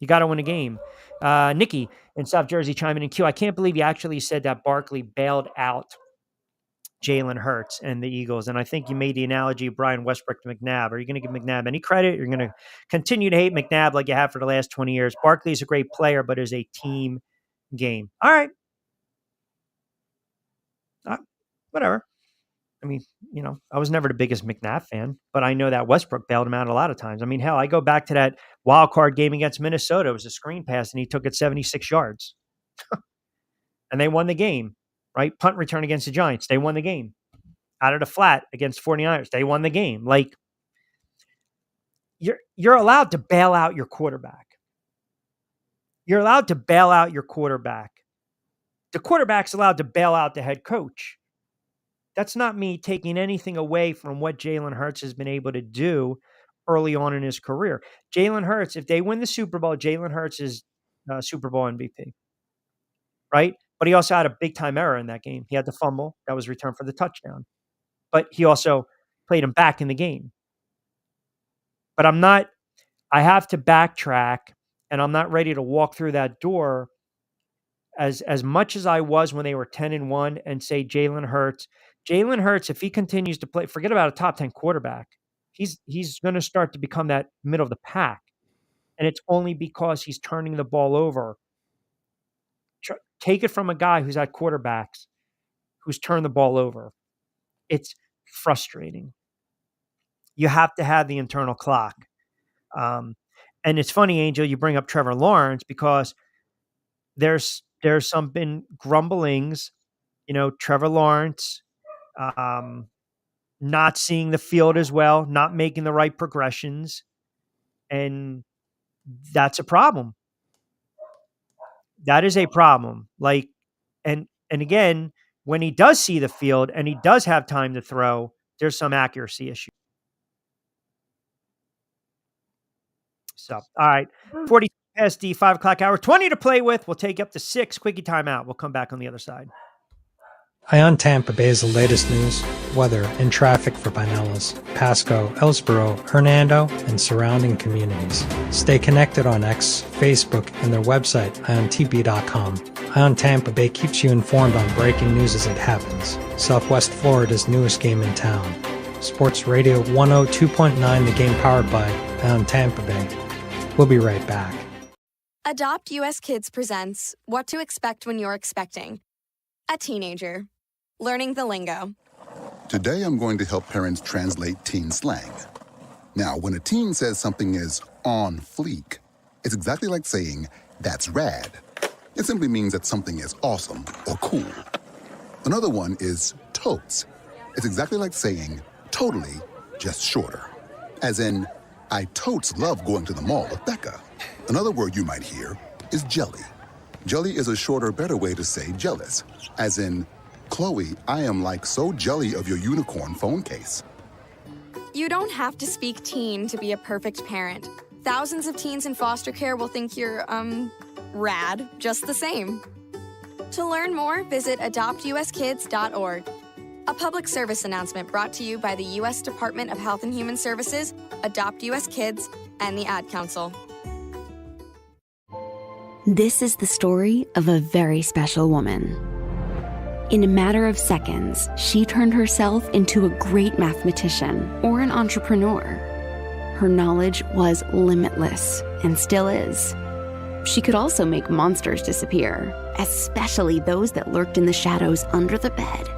You got to win a game. Nikki in South Jersey chiming in. Q, I can't believe you actually said that Barkley bailed out Jalen Hurts and the Eagles. And I think you made the analogy of Brian Westbrook to McNabb. Are you going to give McNabb any credit? You're going to continue to hate McNabb like you have for the last 20 years. Barkley's a great player, but is a team game. All right. Whatever. I mean, I was never the biggest McNabb fan, but I know that Westbrook bailed him out a lot of times. I mean, hell, I go back to that wild card game against Minnesota. It was a screen pass, and he took it 76 yards. And they won the game, right? Punt return against the Giants. They won the game. Out of the flat against 49ers. They won the game. Like, you're allowed to bail out your quarterback. You're allowed to bail out your quarterback. The quarterback's allowed to bail out the head coach. That's not me taking anything away from what Jalen Hurts has been able to do early on in his career. Jalen Hurts, if they win the Super Bowl, Jalen Hurts is Super Bowl MVP, right? But he also had a big-time error in that game. He had the fumble that was returned for the touchdown. But he also played him back in the game. But I have to backtrack, and I'm not ready to walk through that door as much as I was when they were 10-1 and say Jalen Hurts, if he continues to play, forget about a top 10 quarterback. He's going to start to become that middle of the pack. And it's only because he's turning the ball over. Take it from a guy who's had quarterbacks who's turned the ball over. It's frustrating. You have to have the internal clock. And it's funny, Angel, you bring up Trevor Lawrence because there's some been grumblings, Trevor Lawrence not seeing the field as well, not making the right progressions. And that's a problem. That is a problem. Like, and again, when he does see the field and he does have time to throw, there's some accuracy issue. So, all right, 40 past the 5 o'clock hour, 20 to play with. We'll take up to 6. Quickie timeout. We'll come back on the other side. Ion Tampa Bay is the latest news, weather, and traffic for Pinellas, Pasco, Ellsboro, Hernando, and surrounding communities. Stay connected on X, Facebook, and their website, iontp.com. Ion Tampa Bay keeps you informed on breaking news as it happens. Southwest Florida's newest game in town. Sports Radio 102.9, the game powered by Ion Tampa Bay. We'll be right back. Adopt US Kids presents What to Expect When You're Expecting a Teenager. Learning the lingo. Today I'm going to help parents translate teen slang. Now, when a teen says something is on fleek, it's exactly like saying, that's rad. It simply means that something is awesome or cool. Another one is totes. It's exactly like saying, totally, just shorter. As in, I totes love going to the mall with Becca. Another word you might hear is jelly. Jelly is a shorter, better way to say jealous. As in, Chloe, I am like so jelly of your unicorn phone case. You don't have to speak teen to be a perfect parent. Thousands of teens in foster care will think you're, rad just the same. To learn more, visit adoptuskids.org. A public service announcement brought to you by the U.S. Department of Health and Human Services, Adopt U.S. Kids, and the Ad Council. This is the story of a very special woman. In a matter of seconds, she turned herself into a great mathematician or an entrepreneur. Her knowledge was limitless and still is. She could also make monsters disappear, especially those that lurked in the shadows under the bed.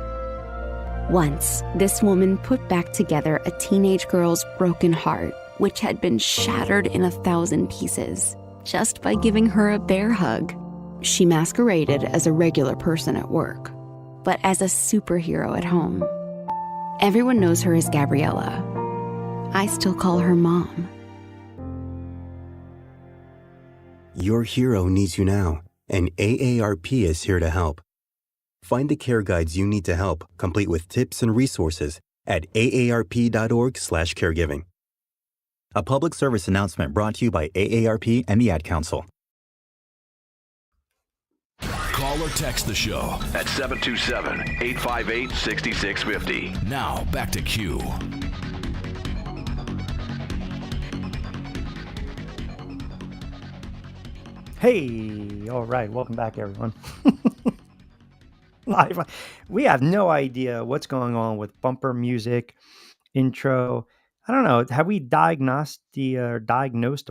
Once, this woman put back together a teenage girl's broken heart, which had been shattered in 1,000 pieces, just by giving her a bear hug. She masqueraded as a regular person at work, but as a superhero at home. Everyone knows her as Gabriella. I still call her Mom. Your hero needs you now, and AARP is here to help. Find the care guides you need to help, complete with tips and resources at aarp.org/caregiving. A public service announcement brought to you by AARP and the Ad Council. Call or text the show at 727-858-6650. Now, back to Q. Hey, all right. Welcome back, everyone. Live. We have no idea what's going on with bumper music, intro. I don't know. Have we diagnosed the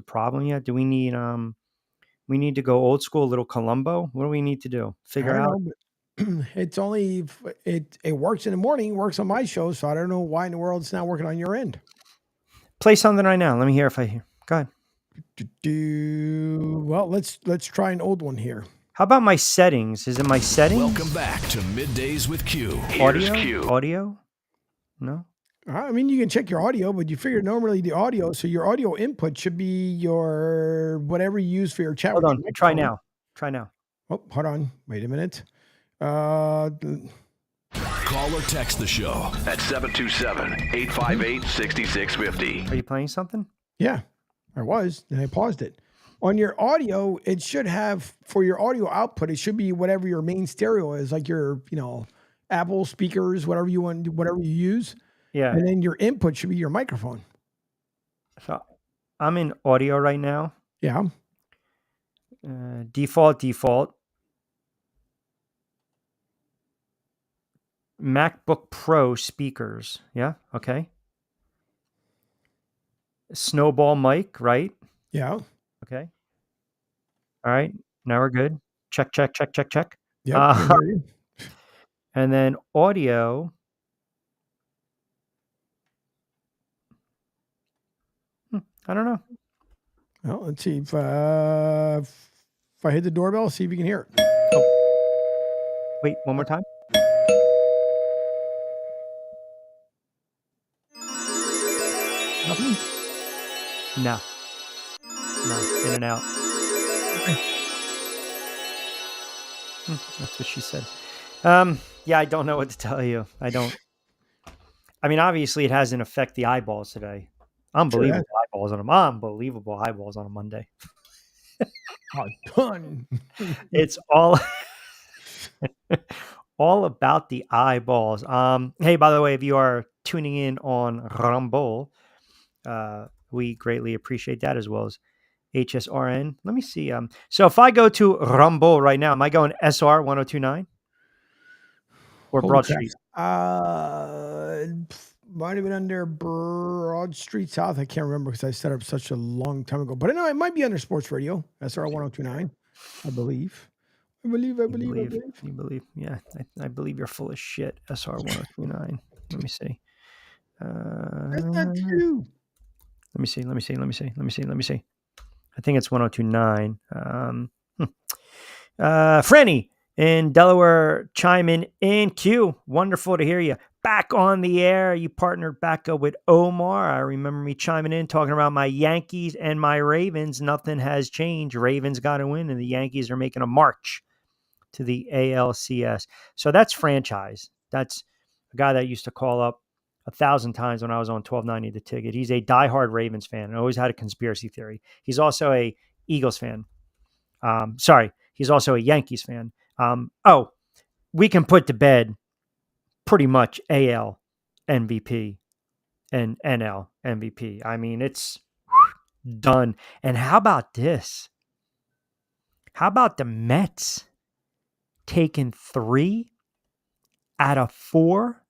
problem yet? Do we need to go old school, little Columbo? What do we need to do? Figure out. It's only it works in the morning, works on my show, so I don't know why in the world it's not working on your end. Play something right now. Let me hear if I hear. Go ahead. Well, let's try an old one here. How about my settings? Is it my settings? Welcome back to Middays with Q. Audio? Here's Q. Audio? No. I mean, you can check your audio, but you figure normally the audio, so your audio input should be your whatever you use for your chat. Hold on. Try now. Try now. Oh, hold on. Wait a minute. Call or text the show at 727-858-6650. Are you playing something? Yeah, I was, and I paused it. On your audio, it should have, for your audio output, it should be whatever your main stereo is, like your, Apple speakers, whatever you want, whatever you use. Yeah. And then your input should be your microphone. So I'm in audio right now. Yeah. Default. MacBook Pro speakers. Yeah. Okay. Snowball mic, right? Yeah. Okay. All right. Now we're good. Check. Yeah. And then audio. I don't know. Well, let's see if I hit the doorbell, see if you can hear it. Oh. Wait, one more time. Nothing? No, in and out. That's what she said. Yeah, I don't know what to tell you. I mean, obviously it has an effect the eyeballs today. Unbelievable eyeballs on them. Unbelievable eyeballs on a Monday. A ton. It's all about the eyeballs. Hey, by the way, if you are tuning in on Rumble, we greatly appreciate that, as well as HSRN. Let me see. So if I go to Rumble right now, am I going SR 1029 or Holy Broad crap. Street? Might have been under Broad Street South. I can't remember because I set up such a long time ago. But I know it might be under Sports Radio, SR 1029, I believe. I believe. You believe. Yeah, I believe you're full of shit. SR 1029. Let me see. That's not true. Let me see. I think it's 1029. Franny in Delaware chime in Q. Wonderful to hear you. Back on the air. You partnered back up with Omar. I remember me chiming in, talking about my Yankees and my Ravens. Nothing has changed. Ravens got to win, and the Yankees are making a march to the ALCS. So that's franchise. That's a guy that used to call up 1,000 times when I was on 1290 The Ticket. He's a diehard Ravens fan and always had a conspiracy theory. He's also a Eagles fan. He's also a Yankees fan. We can put to bed pretty much AL MVP and NL MVP. I mean, it's done. And how about this? How about the Mets taking 3 out of 4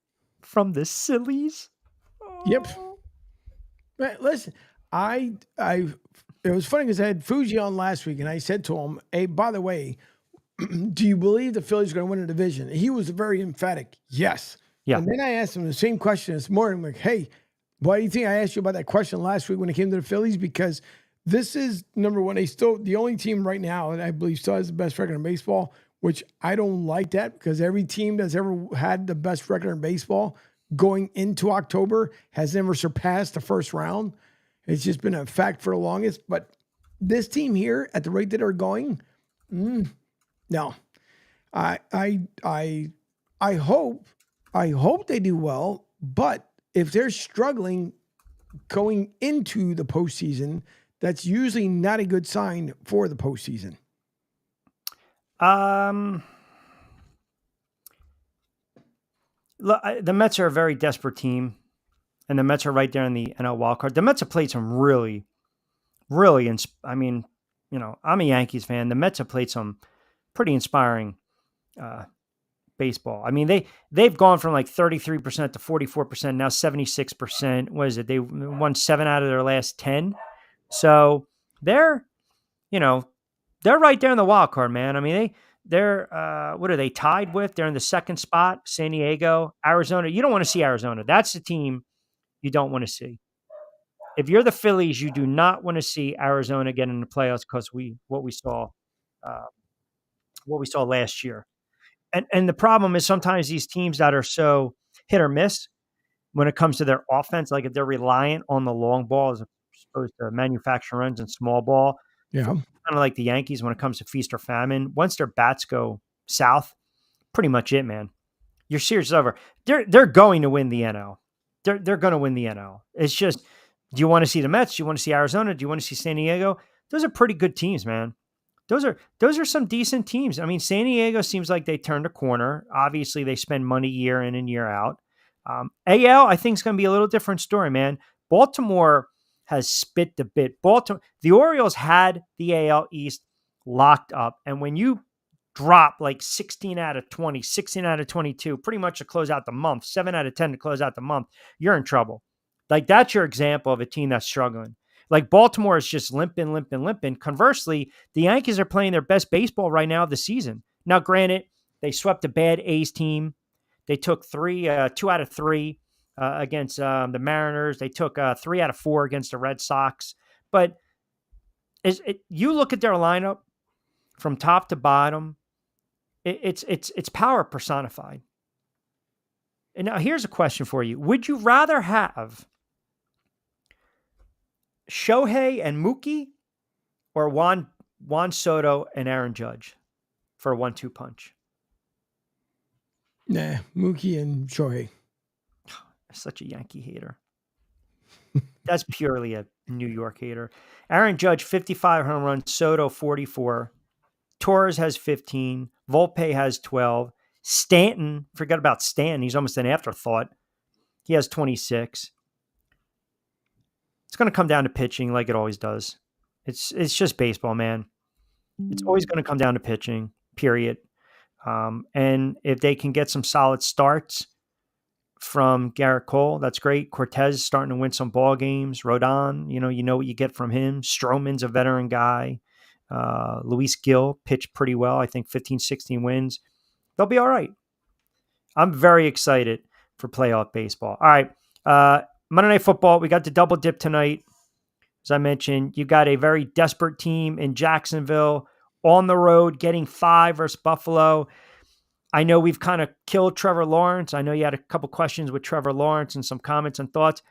from the Sillies? Yep. Man, listen, it was funny because I had Fuji on last week, and I said to him, "Hey, by the way, do you believe the Phillies are going to win a division?" And he was very emphatic, yes. Yeah. And then I asked him the same question this morning. I'm like, "Hey, why do you think I asked you about that question last week when it came to the Phillies?" Because this is number one. They still the only team right now, and I believe still has the best record in baseball. Which I don't like that, because every team that's ever had the best record in baseball going into October has never surpassed the first round. It's just been a fact for the longest. But this team here, at the rate that they're going, no. I hope they do well, but if they're struggling going into the postseason, that's usually not a good sign for the postseason. Look, the Mets are a very desperate team, and the Mets are right there in the NL wildcard. The Mets have played some really, I mean, I'm a Yankees fan. The Mets have played some pretty inspiring baseball. I mean, they've gone from like 33% to 44%, now 76%. What is it? They won 7 out of their last 10. So they're right there in the wild card, man. I mean, they're what are they tied with? They're in the second spot. San Diego, Arizona. You don't want to see Arizona. That's the team you don't want to see. If you're the Phillies, you do not want to see Arizona get in the playoffs because what we saw last year. And the problem is sometimes these teams that are so hit or miss when it comes to their offense, like if they're reliant on the long ball as opposed to manufacture runs and small ball, yeah, kind of like the Yankees when it comes to feast or famine. Once their bats go south, pretty much it, man. Your series is over. They're going to win the NL. They're going to win the NL. It's just, do you want to see the Mets? Do you want to see Arizona? Do you want to see San Diego? Those are pretty good teams, man. Those are some decent teams. I mean, San Diego seems like they turned a corner. Obviously, they spend money year in and year out. AL, I think, is going to be a little different story, man. Baltimore has spit the bit. The Orioles had the AL East locked up, and when you drop like 16 out of 20, 16 out of 22, pretty much to close out the month, 7 out of 10 to close out the month, you're in trouble. Like, that's your example of a team that's struggling. Like, Baltimore is just limping. Conversely, the Yankees are playing their best baseball right now of the season. Now, granted, they swept a bad A's team. They took 2 out of 3 against the Mariners. They took 3 out of 4 against the Red Sox. But you look at their lineup from top to bottom, it's power personified. And now here's a question for you. Would you rather have Shohei and Mookie or Juan Soto and Aaron Judge for a 1-2 punch? Nah, Mookie and Shohei. Such a Yankee hater. That's purely a New York hater. Aaron Judge, 55 home runs. Soto, 44. Torres has 15. Volpe has 12. Stanton, forget about Stanton. He's almost an afterthought. He has 26. It's going to come down to pitching like it always does. It's just baseball, man. It's always going to come down to pitching, period. And if they can get some solid starts from Garrett Cole, that's great. Cortez is starting to win some ball games. Rodon, you know what you get from him. Stroman's a veteran guy. Luis Gil pitched pretty well. I think 15, 16 wins. They'll be all right. I'm very excited for playoff baseball. All right. Monday Night Football, we got the double dip tonight. As I mentioned, you got a very desperate team in Jacksonville on the road getting 5 versus Buffalo. I know we've kind of killed Trevor Lawrence. I know you had a couple questions with Trevor Lawrence and some comments and thoughts.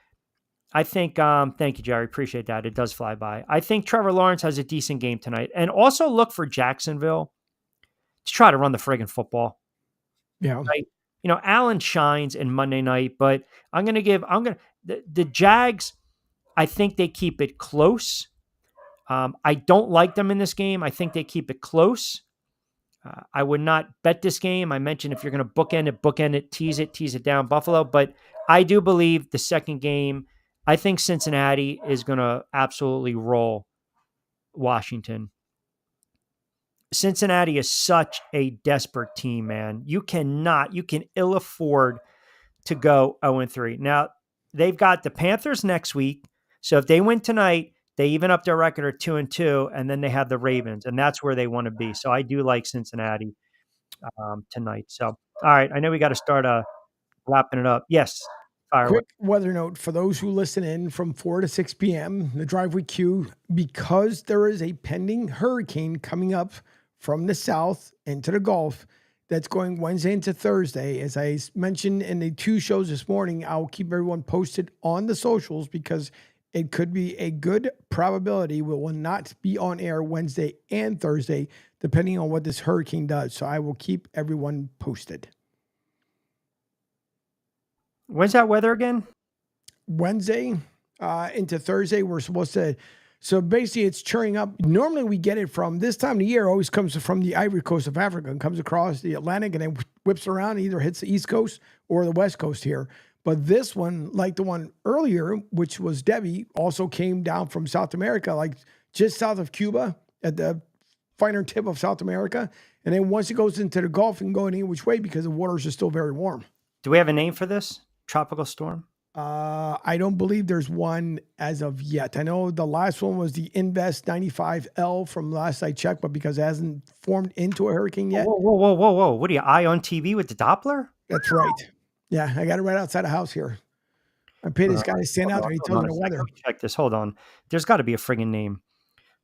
I think, thank you, Jerry. Appreciate that. It does fly by. I think Trevor Lawrence has a decent game tonight. And also look for Jacksonville to try to run the friggin' football. Yeah. Right? Allen shines in Monday night, but the Jags, I think they keep it close. I don't like them in this game. I think they keep it close. I would not bet this game. I mentioned if you're going to bookend it, tease it down Buffalo. But I do believe the second game, I think Cincinnati is going to absolutely roll Washington. Cincinnati is such a desperate team, man. You can ill afford to go 0-3. Now, they've got the Panthers next week. So if they win tonight, they even up their record at 2-2, and then they have the Ravens, and that's where they want to be. So I do like Cincinnati tonight. So, all right, I know we got to start wrapping it up. Yes. Quick weather note for those who listen in from 4 to 6 p.m., the driveway queue, because there is a pending hurricane coming up from the south into the Gulf that's going Wednesday into Thursday. As I mentioned in the 2 shows this morning, I'll keep everyone posted on the socials because it could be a good probability we will not be on air Wednesday and Thursday, depending on what this hurricane does. So I will keep everyone posted. When's that weather again? Wednesday into Thursday, we're supposed to. So basically, it's churning up. Normally, we get it from this time of the year. Always comes from the Ivory Coast of Africa and comes across the Atlantic and then whips around. And either hits the East Coast or the West Coast here. But this one, like the one earlier, which was Debbie, also came down from South America, like just south of Cuba at the finer tip of South America. And then once it goes into the Gulf, it can go any which way because the waters are still very warm. Do we have a name for this tropical storm? I don't believe there's one as of yet. I know the last one was the Invest 95L from last I checked, but because it hasn't formed into a hurricane yet. Whoa. What are you, eye on TV with the Doppler? That's right. Yeah, I got it right outside the house here. I paid this guy to stand out there. He tells me the weather. Let me check this. Hold on. There's got to be a friggin' name.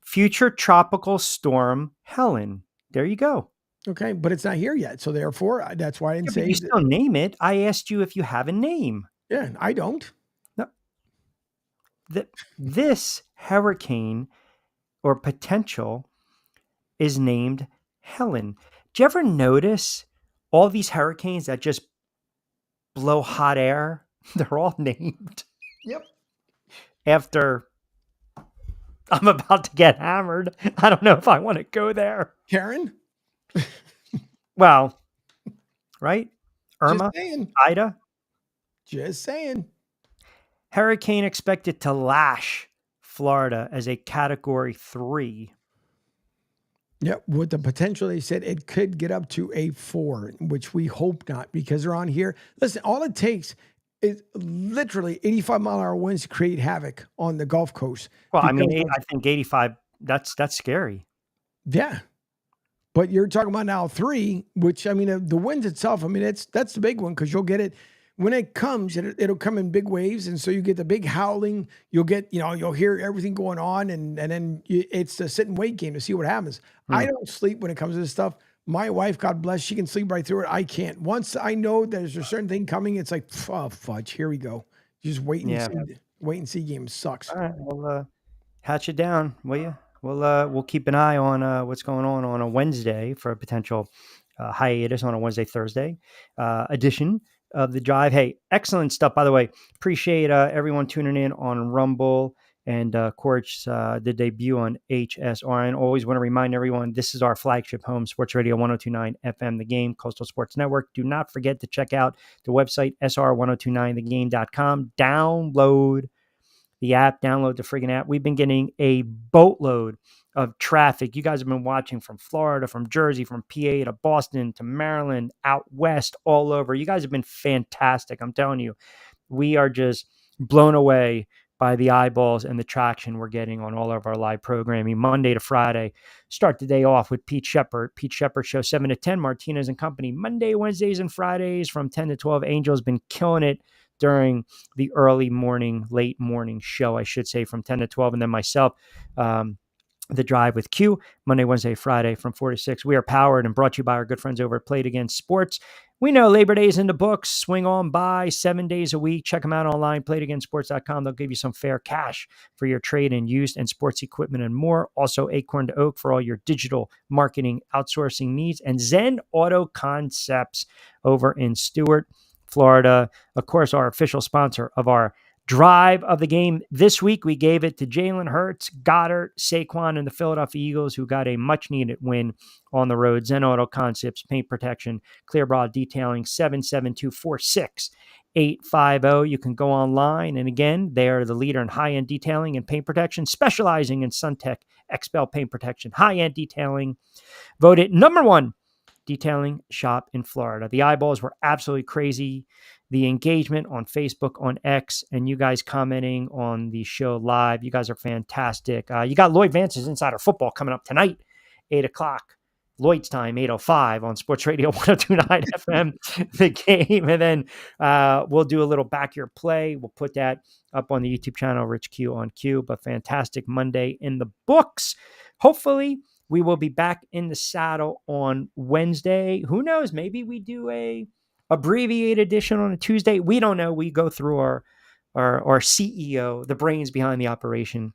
Future Tropical Storm Helen. There you go. Okay, but it's not here yet. So therefore, that's why I didn't say. You still name it. I asked you if you have a name. Yeah, I don't. No. This hurricane or potential is named Helen. Do you ever notice all these hurricanes that just blow hot air? They're all named. Yep. After I'm about to get hammered. I don't know if I want to go there. Karen? Well, right? Irma? Just saying. Ida? Just saying. Hurricane expected to lash Florida as a Category 3. Yep, with the potential, they said it could get up to a 4, which we hope not because they're on here. Listen, all it takes is literally 85-mile-an-hour winds to create havoc on the Gulf Coast. Well, I mean, I think 85, that's scary. Yeah. But you're talking about now 3, which, I mean, the winds itself, I mean, that's the big one because you'll get it. When it comes, it'll come in big waves. And so you get the big howling. You'll get, you'll hear everything going on. And then it's a sit and wait game to see what happens. I don't sleep when it comes to this stuff. My wife, God bless, she can sleep right through it. I can't. Once I know there's a certain thing coming, it's like, oh, fudge, here we go. Just wait and see game sucks. All right, we'll hatch it down, will you? We'll keep an eye on what's going on a Wednesday for a potential hiatus on a Wednesday, Thursday edition of the Drive. Hey, excellent stuff, by the way. Appreciate everyone tuning in on Rumble and Corch, the debut on HSR. And always want to remind everyone, this is our flagship home, Sports Radio 102.9 FM, The Game, Coastal Sports Network. Do not forget to check out the website, sr1029thegame.com. Download the app, download the friggin' app. We've been getting a boatload of traffic. You guys have been watching from Florida, from Jersey, from PA to Boston to Maryland, out west, all over. You guys have been fantastic. I'm telling you, we are just blown away by the eyeballs and the traction we're getting on all of our live programming. Monday to Friday, start the day off with Pete Shepard. Pete Shepard Show 7 to 10, Martinez and Company. Monday, Wednesdays, and Fridays from 10 to 12. Angel's been killing it during the early morning, late morning show, I should say, from 10 to 12. And then myself, The Drive with Q, Monday, Wednesday, Friday from 4 to 6. We are powered and brought to you by our good friends over at Play It Again Sports. We know Labor Day is in the books. Swing on by 7 days a week. Check them out online, playitagainsports.com. They'll give you some fair cash for your trade in used and sports equipment and more. Also, Acorn to Oak for all your digital marketing outsourcing needs. And Zen Auto Concepts over in Stewart, Florida. Of course, our official sponsor of our Drive of the Game this week. We gave it to Jalen Hurts, Goddard, Saquon, and the Philadelphia Eagles, who got a much-needed win on the road. Zen Auto Concepts, Paint Protection, Clear Broad Detailing, 772-46850. You can go online, and again, they are the leader in high-end detailing and paint protection, specializing in SunTech XPEL paint protection, high-end detailing, voted number 1 detailing shop in Florida. The eyeballs were absolutely crazy. The engagement on Facebook, on X, and you guys commenting on the show live. You guys are fantastic. You got Lloyd Vance's Insider Football coming up tonight, 8 o'clock. Lloyd's time, 8:05 on Sports Radio 102.9 FM, The Game. And then we'll do a little back your play. We'll put that up on the YouTube channel, Rich Q on Q. But fantastic Monday in the books. Hopefully, we will be back in the saddle on Wednesday. Who knows? Maybe we do a abbreviated edition on a Tuesday. We don't know. We go through our our CEO, the brains behind the operation.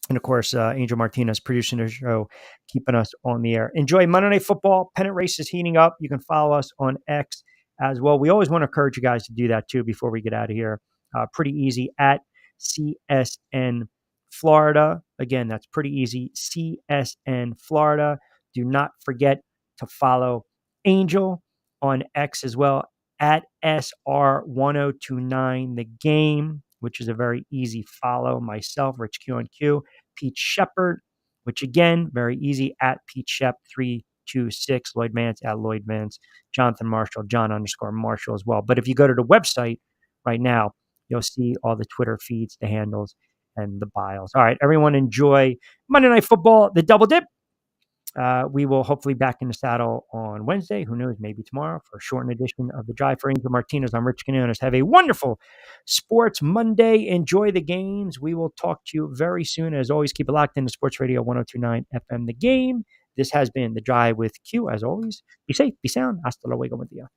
And of course, Angel Martinez producing the show, keeping us on the air. Enjoy Monday Night Football. Pennant race is heating up. You can follow us on X as well. We always want to encourage you guys to do that too before we get out of here. Pretty easy at CSN Florida. Again, that's pretty easy. CSN Florida. Do not forget to follow Angel on X as well at SR1029 The Game, which is a very easy follow. Myself, Rich Q and Q. Pete Shepard, which again, very easy at Pete Shep 326, Lloyd Mance at Lloyd Mance, Jonathan Marshall, John_Marshall as well. But if you go to the website right now, you'll see all the Twitter feeds, the handles, and the bios. All right, everyone enjoy Monday Night Football, the double dip. We will hopefully back in the saddle on Wednesday. Who knows? Maybe tomorrow for a shortened edition of The Drive. For Angel Martinez, I'm Rich Quinones. Have a wonderful Sports Monday. Enjoy the games. We will talk to you very soon. As always, keep it locked into Sports Radio 102.9 FM The Game. This has been The Drive with Q. As always, be safe, be sound. Hasta luego, buen día.